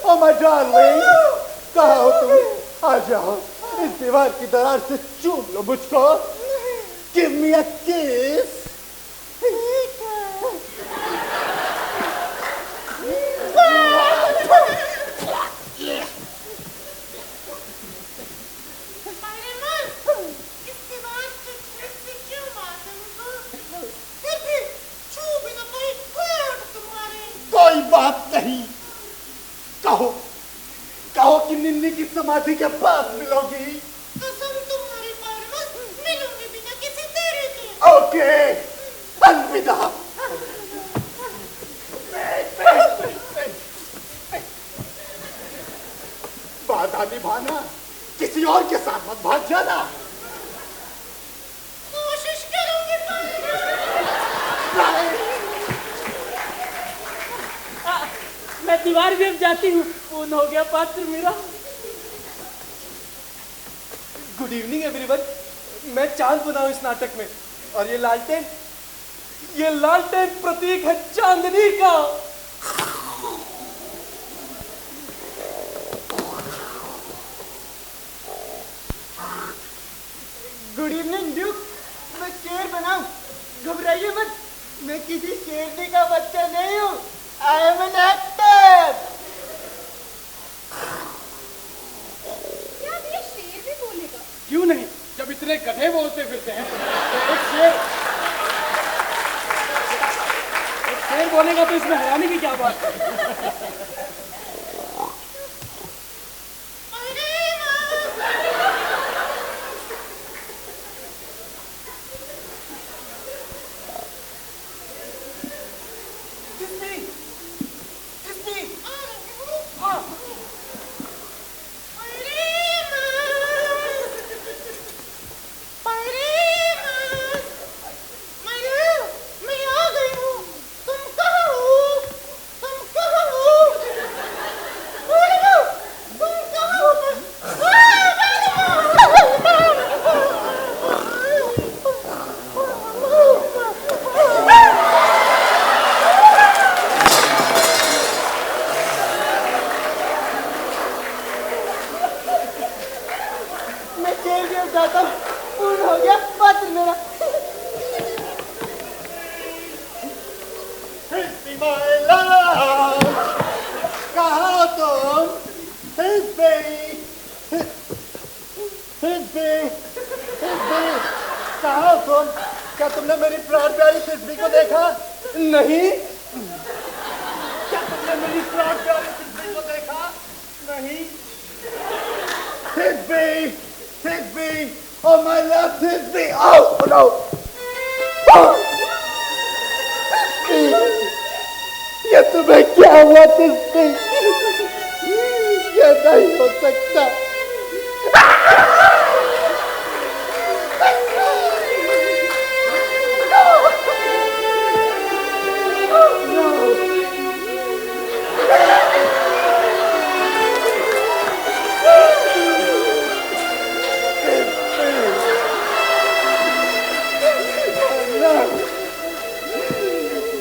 oh my darling, कहाँ हो तुम? आ जाओ, इस दीवार की दरार से चूम लो मुझको। Give me a kiss. कोई बात नहीं, कहो कहो कि निन्नी की समाधि के पास मिलोगी। कसम तुम्हारे पास मिलूंगी बिना किसी देरी के। ओके, अलविदा। वादा निभाना, किसी और के साथ मत भाग जाना। कोशिश करूंगी मैं दीवार भी अब जाती हूँ। पूर्ण हो गया पात्र मेरा। गुड इवनिंग एवरीवन, मैं चांद बना हूं इस नाटक में, और ये लालटेन प्रतीक है चांदनी का। गुड इवनिंग ड्यूक, मैं शेर बनाऊं, घबराइए मत, मैं किसी शेरनी का बच्चा नहीं हूँ। I am an actor. क्या ये शेर भी बोलेगा? क्यों नहीं, जब इतने गधे बोलते फिरते हैं तो एक शेर बोलेगा तो इसमें हैरानी की क्या बात है? जाता हूँ, पूर्ण हो गया पात्र मेरा। कहा तुम? कहा तुम? क्या तुमने मेरी प्राण प्यारी तितली को देखा? नहीं। क्या तुमने मेरी प्राण प्यारी तितली को देखा? नहीं। Tisby, oh my love, Tisby, oh no. ये तुम्हें क्या हुआ Tisby? ये नहीं हो सकता।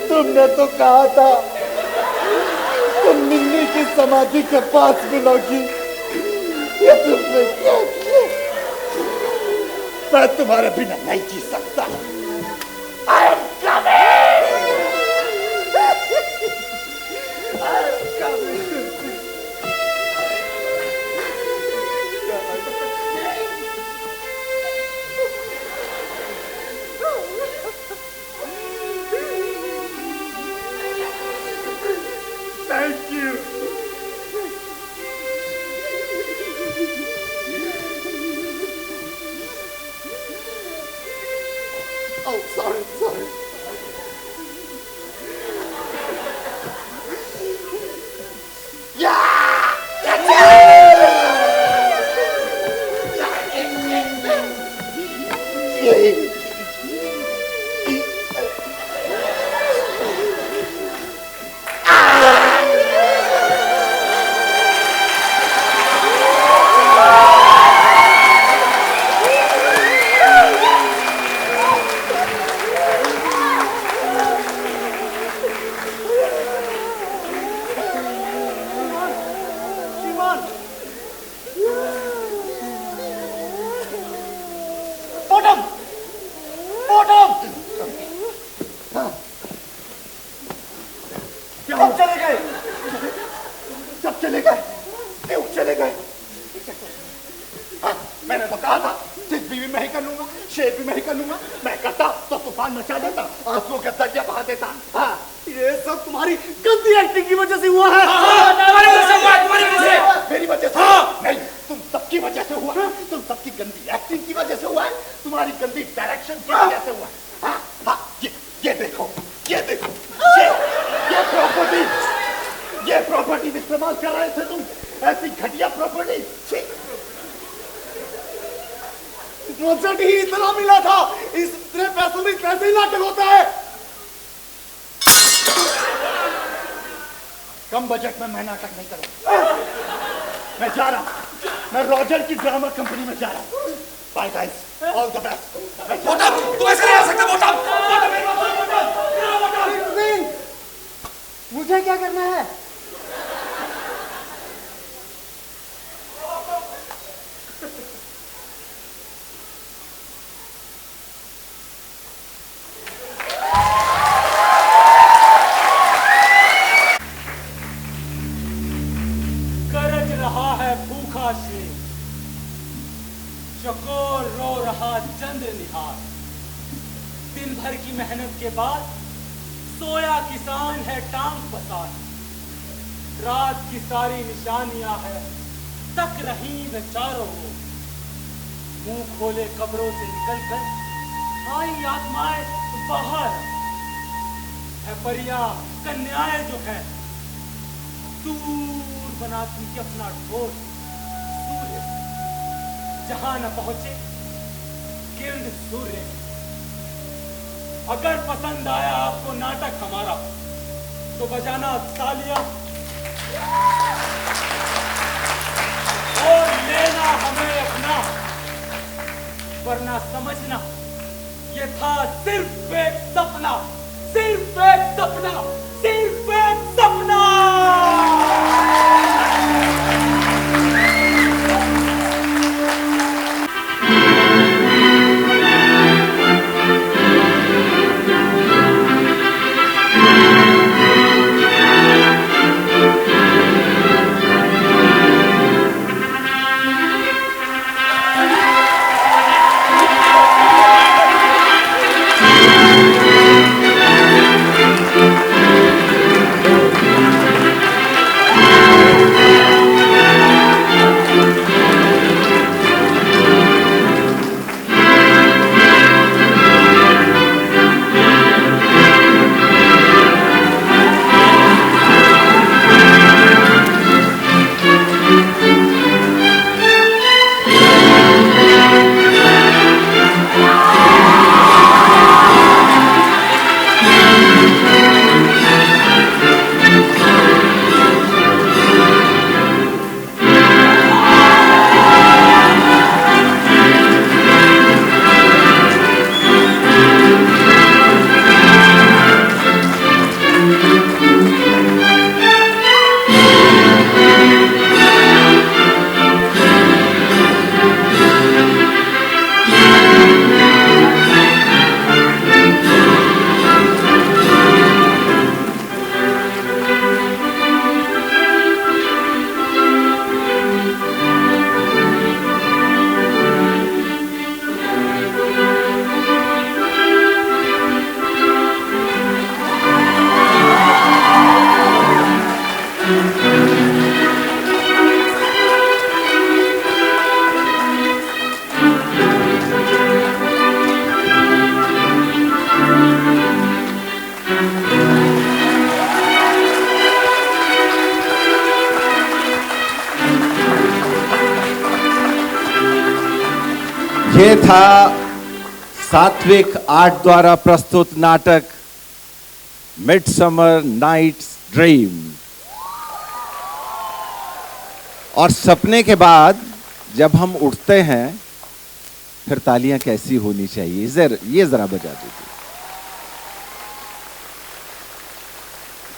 तुमने तो कहा था तुम मिन्नी की समाधि के पास मिलोगी। ये तुमने क्या किया? मैं तुम्हारे बिना नहीं जी सकता। I am coming! I am coming! Thank you. Oh, sorry. Come budget में मैं नाटक नहीं करूंगा। मैं जा रहा हूं। मैं रॉजर की ड्रामा कंपनी में जा रहा हूं। Bye guys, all the best. Bottom, तू ऐसे नहीं आ सकता बोटम। मुझे क्या करना है? चकोर रो रहा चंद्र निहार। दिन भर की मेहनत के बाद सोया किसान है टांग पसार। रात की सारी निशानियां है तक रही वे चारों ओर। मुंह खोले कब्रों से निकलकर आई आत्माएं बाहर है। परियां कन्याएं जो है दूर बनाती अपना ढोल सूर्य जहां न पहुंचे किरण सूर्य। अगर पसंद आया आपको नाटक हमारा तो बजाना तालियां और लेना हमें अपना, वरना समझना ये था सिर्फ एक सपना, सिर्फ एक सपना, सिर्फ एक सपना। ये था सात्विक आर्ट द्वारा प्रस्तुत नाटक मिडसमर नाइट्स ड्रीम। और सपने के बाद जब हम उठते हैं फिर तालियां कैसी होनी चाहिए, ये जरा बजा दीजिए।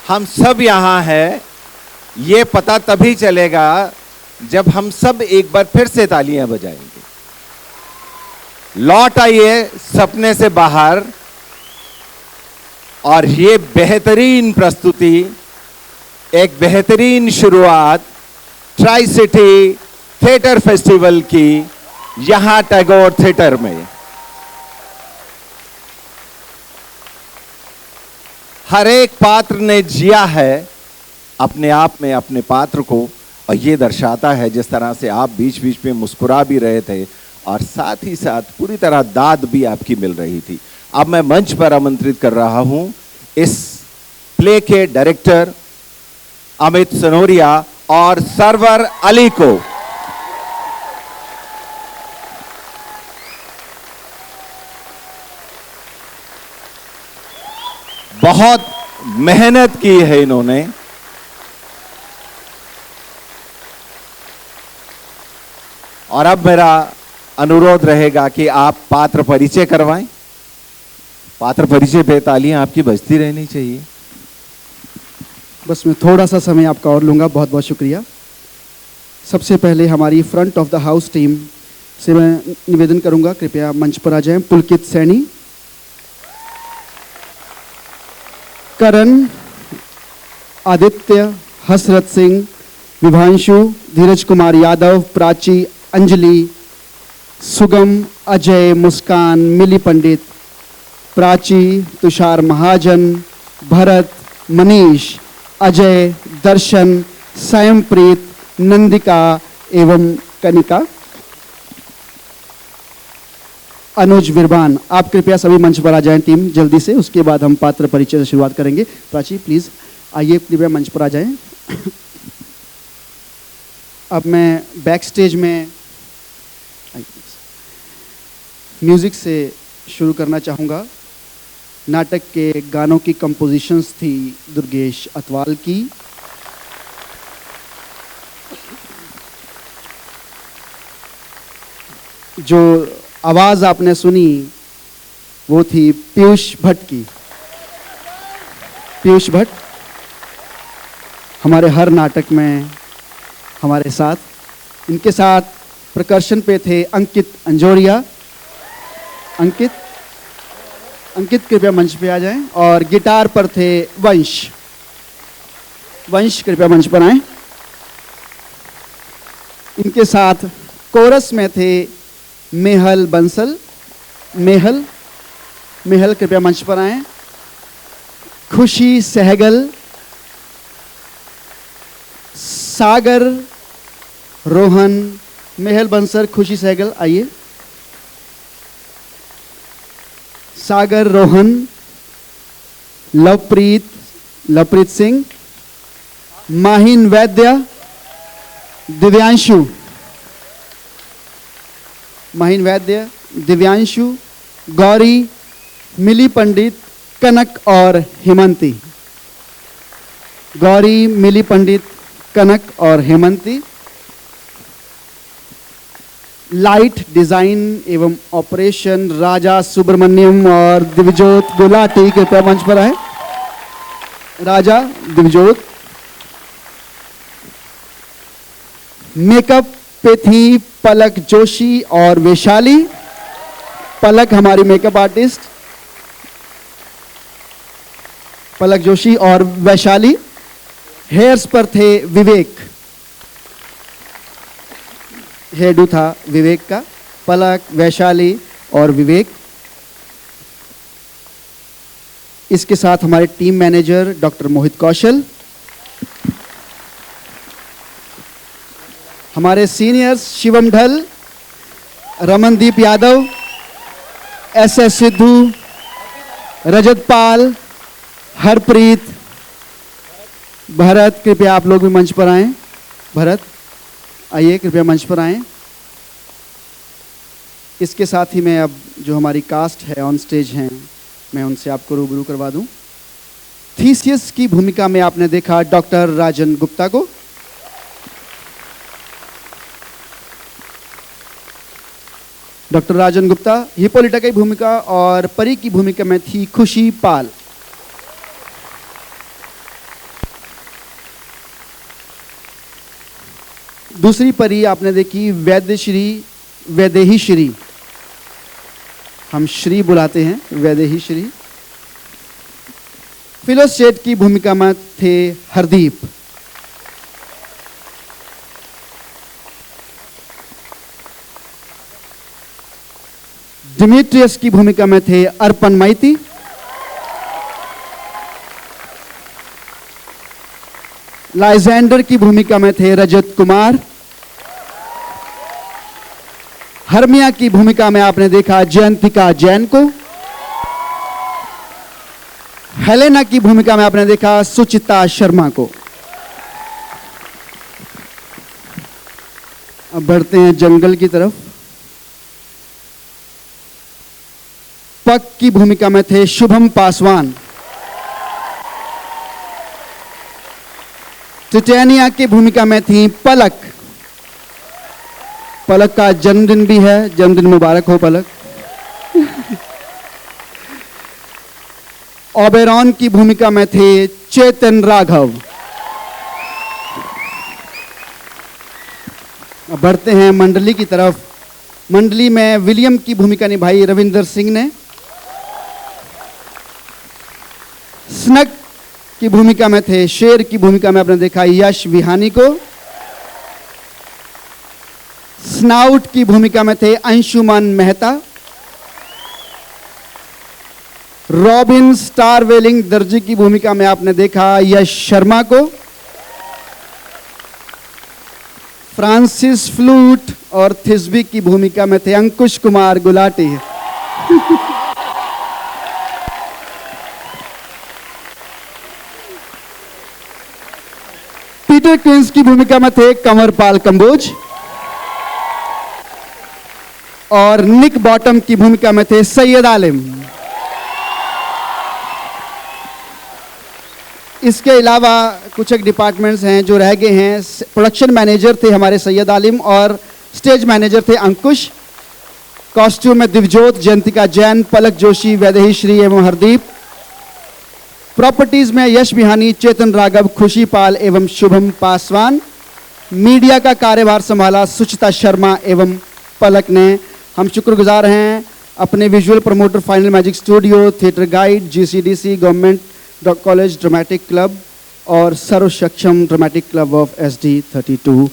हम सब यहां हैं, ये पता तभी चलेगा जब हम सब एक बार फिर से तालियां बजाएंगे। लौट आइए सपने से बाहर और ये बेहतरीन प्रस्तुति, एक बेहतरीन शुरुआत ट्राई सिटी थिएटर फेस्टिवल की यहां टैगोर थिएटर में। हर एक पात्र ने जिया है अपने आप में अपने पात्र को, और ये दर्शाता है जिस तरह से आप बीच बीच में मुस्कुरा भी रहे थे और साथ ही साथ पूरी तरह दाद भी आपकी मिल रही थी। अब मैं मंच पर आमंत्रित कर रहा हूं इस प्ले के डायरेक्टर अमित सनोरिया और सरवर अली को। बहुत मेहनत की है इन्होंने। और अब मेरा अनुरोध रहेगा कि आप पात्र परिचय करवाएं। पात्र परिचय पे तालियां आपकी बजती रहनी चाहिए। बस मैं थोड़ा सा समय आपका और लूँगा। बहुत बहुत शुक्रिया। सबसे पहले हमारी front of the house team से मैं निवेदन करूँगा, कृपया मंच पर आ जाएं। पुलकित सैनी, करण, आदित्य, हसरत सिंह, विभांशु, धीरज कुमार यादव, प्राची, अंजलि, सुगम, अजय, मुस्कान, मिली पंडित, प्राची, तुषार महाजन, भरत, मनीष, अजय, दर्शन, स्वयंप्रीत, नंदिका एवं कनिका। अनुज विरबान, आप कृपया सभी मंच पर आ जाएं टीम जल्दी से, उसके बाद हम पात्र परिचय से शुरुआत करेंगे। प्राची प्लीज आइए, कृपया मंच पर आ जाएं। अब मैं बैक स्टेज में म्यूजिक से शुरू करना चाहूँगा। नाटक के गानों की कंपोजिशंस थी दुर्गेश अतवाल की। जो आवाज़ आपने सुनी वो थी पीयूष भट्ट की। पीयूष भट्ट हमारे हर नाटक में हमारे साथ। इनके साथ प्रकर्शन पे थे अंकित अंजोरिया। अंकित कृपया मंच पे आ जाएं। और गिटार पर थे वंश कृपया मंच पर आएं। इनके साथ कोरस में थे मेहल बंसल। मेहल कृपया मंच पर आएं। खुशी सहगल, सागर, रोहन, मेहल बंसल, खुशी सहगल आइए। सागर, रोहन, लवप्रीत सिंह, माहिन वैद्य, दिव्यांशु, गौरी, मिली पंडित, कनक और हेमंती। गौरी, मिली पंडित, कनक और हेमंती। लाइट डिजाइन एवं ऑपरेशन राजा सुब्रमण्यम और दिव्यजोत गुलाटी कृपया मंच पर आए। राजा, दिव्यजोत। मेकअप पे थी पलक जोशी और वैशाली। पलक हमारी मेकअप आर्टिस्ट, पलक जोशी और वैशाली। हेयर्स पर थे विवेक, हेयरडू था विवेक का। पलक, वैशाली और विवेक। इसके साथ हमारे टीम मैनेजर डॉक्टर मोहित कौशल, हमारे सीनियर्स शिवम ढल, रमनदीप यादव, एस सिद्धू, रजत पाल, हरप्रीत, भरत कृपया आप लोग भी मंच पर आएं। भरत आइए, कृपया मंच पर आएं। इसके साथ ही मैं अब जो हमारी कास्ट है ऑन स्टेज हैं, मैं उनसे आपको रूबरू करवा दूं। थीसियस की भूमिका में आपने देखा डॉक्टर राजन गुप्ता को। डॉक्टर राजन गुप्ता हिप्पोलिटा की भूमिका और परी की भूमिका में थी खुशी पाल। दूसरी परी आपने देखी वैदेही श्री, हम श्री बुलाते हैं, वैदेही श्री। फिलोस्टेट की भूमिका में थे हरदीप। डिमिट्रियस की भूमिका में थे अर्पण माइती। लाइजेंडर की भूमिका में थे रजत कुमार। हर्मिया की भूमिका में आपने देखा जयंतिका जैन को। हेलेना की भूमिका में आपने देखा सुचिता शर्मा को। अब बढ़ते हैं जंगल की तरफ। पक की भूमिका में थे शुभम पासवान। टिटेनिया की भूमिका में थी पलक। पलक का जन्मदिन भी है, जन्मदिन मुबारक हो पलक। ओबेरॉन की भूमिका में थे चेतन राघव। अब बढ़ते हैं मंडली की तरफ। मंडली में विलियम की भूमिका निभाई रविंदर सिंह ने। स्नग की भूमिका में थे, शेर की भूमिका में आपने देखा यश विहानी को। स्नाउट की भूमिका में थे अंशुमन मेहता। रॉबिन स्टारवेलिंग दर्जी की भूमिका में आपने देखा यश शर्मा को। फ्रांसिस फ्लूट और थिस्बी की भूमिका में थे अंकुश कुमार गुलाटी। पीटर क्विंस की भूमिका में थे कंवरपाल कंबोज और निक बॉटम की भूमिका में थे सैयद आलिम। इसके अलावा कुछ एक डिपार्टमेंट्स हैं जो रह गए हैं। प्रोडक्शन मैनेजर थे हमारे सैयद आलिम और स्टेज मैनेजर थे अंकुश। कॉस्ट्यूम में दिवजोत, जयंतिका जैन, पलक जोशी, वैदेही श्री एवं हरदीप। प्रॉपर्टीज में यश विहानी, चेतन राघव, खुशी पाल एवं शुभम पासवान। मीडिया का कार्यभार संभाला सुचिता शर्मा एवं पलक ने। हम शुक्रगुजार हैं अपने visual promoter final magic studio, theatre guide, GCDC, government college dramatic club और सर्व सक्षम ड्रामेटिक क्लब ऑफ SD32।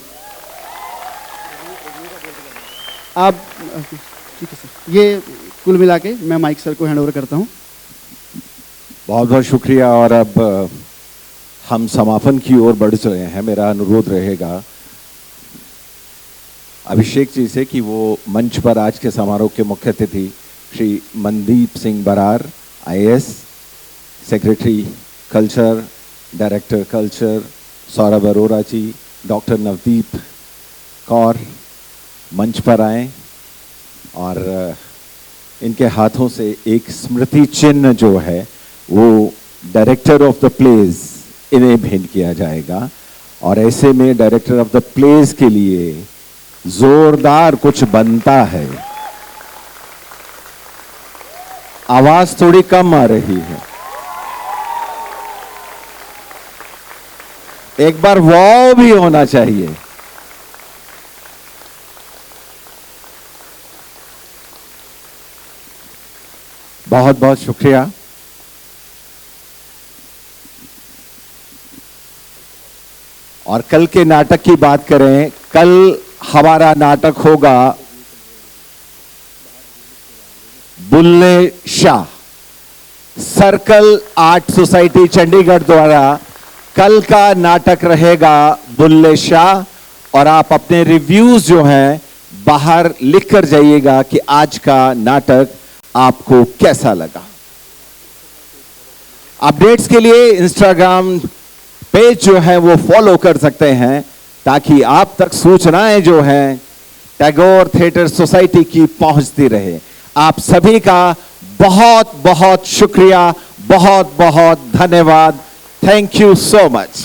आप ठीक है सर, ये कुल मिला के मैं माइक सर को हैंड ओवर करता हूँ। बहुत बहुत शुक्रिया। और अब हम समापन की ओर बढ़ रहे हैं। मेरा अनुरोध रहेगा अभिषेक जी से कि वो मंच पर आज के समारोह के मुख्य अतिथि Shri Mandeep Singh Brar IAS, secretary culture, director culture Saurabh Arora ji, doctor Navdeep Kaur मंच पर आए और इनके हाथों से एक स्मृति चिन्ह जो है वो डायरेक्टर ऑफ द प्लेज इन्हें भेंट किया जाएगा। और ऐसे में डायरेक्टर ऑफ द प्लेज के लिए जोरदार कुछ बनता है। आवाज थोड़ी कम आ रही है। एक बार वाव भी होना चाहिए। बहुत बहुत शुक्रिया। और कल के नाटक की बात करें, कल हमारा नाटक होगा Bulleh Shah, circle art society Chandigarh द्वारा कल का नाटक रहेगा बुल्ले शाह। और आप अपने रिव्यूज जो हैं बाहर लिख कर जाइएगा कि आज का नाटक आपको कैसा लगा। अपडेट्स के लिए इंस्टाग्राम पेज जो है वो फॉलो कर सकते हैं ताकि आप तक सूचनाएं जो हैं टैगोर थिएटर सोसाइटी की पहुंचती रहे। आप सभी का बहुत बहुत शुक्रिया, बहुत बहुत धन्यवाद। Thank you so much.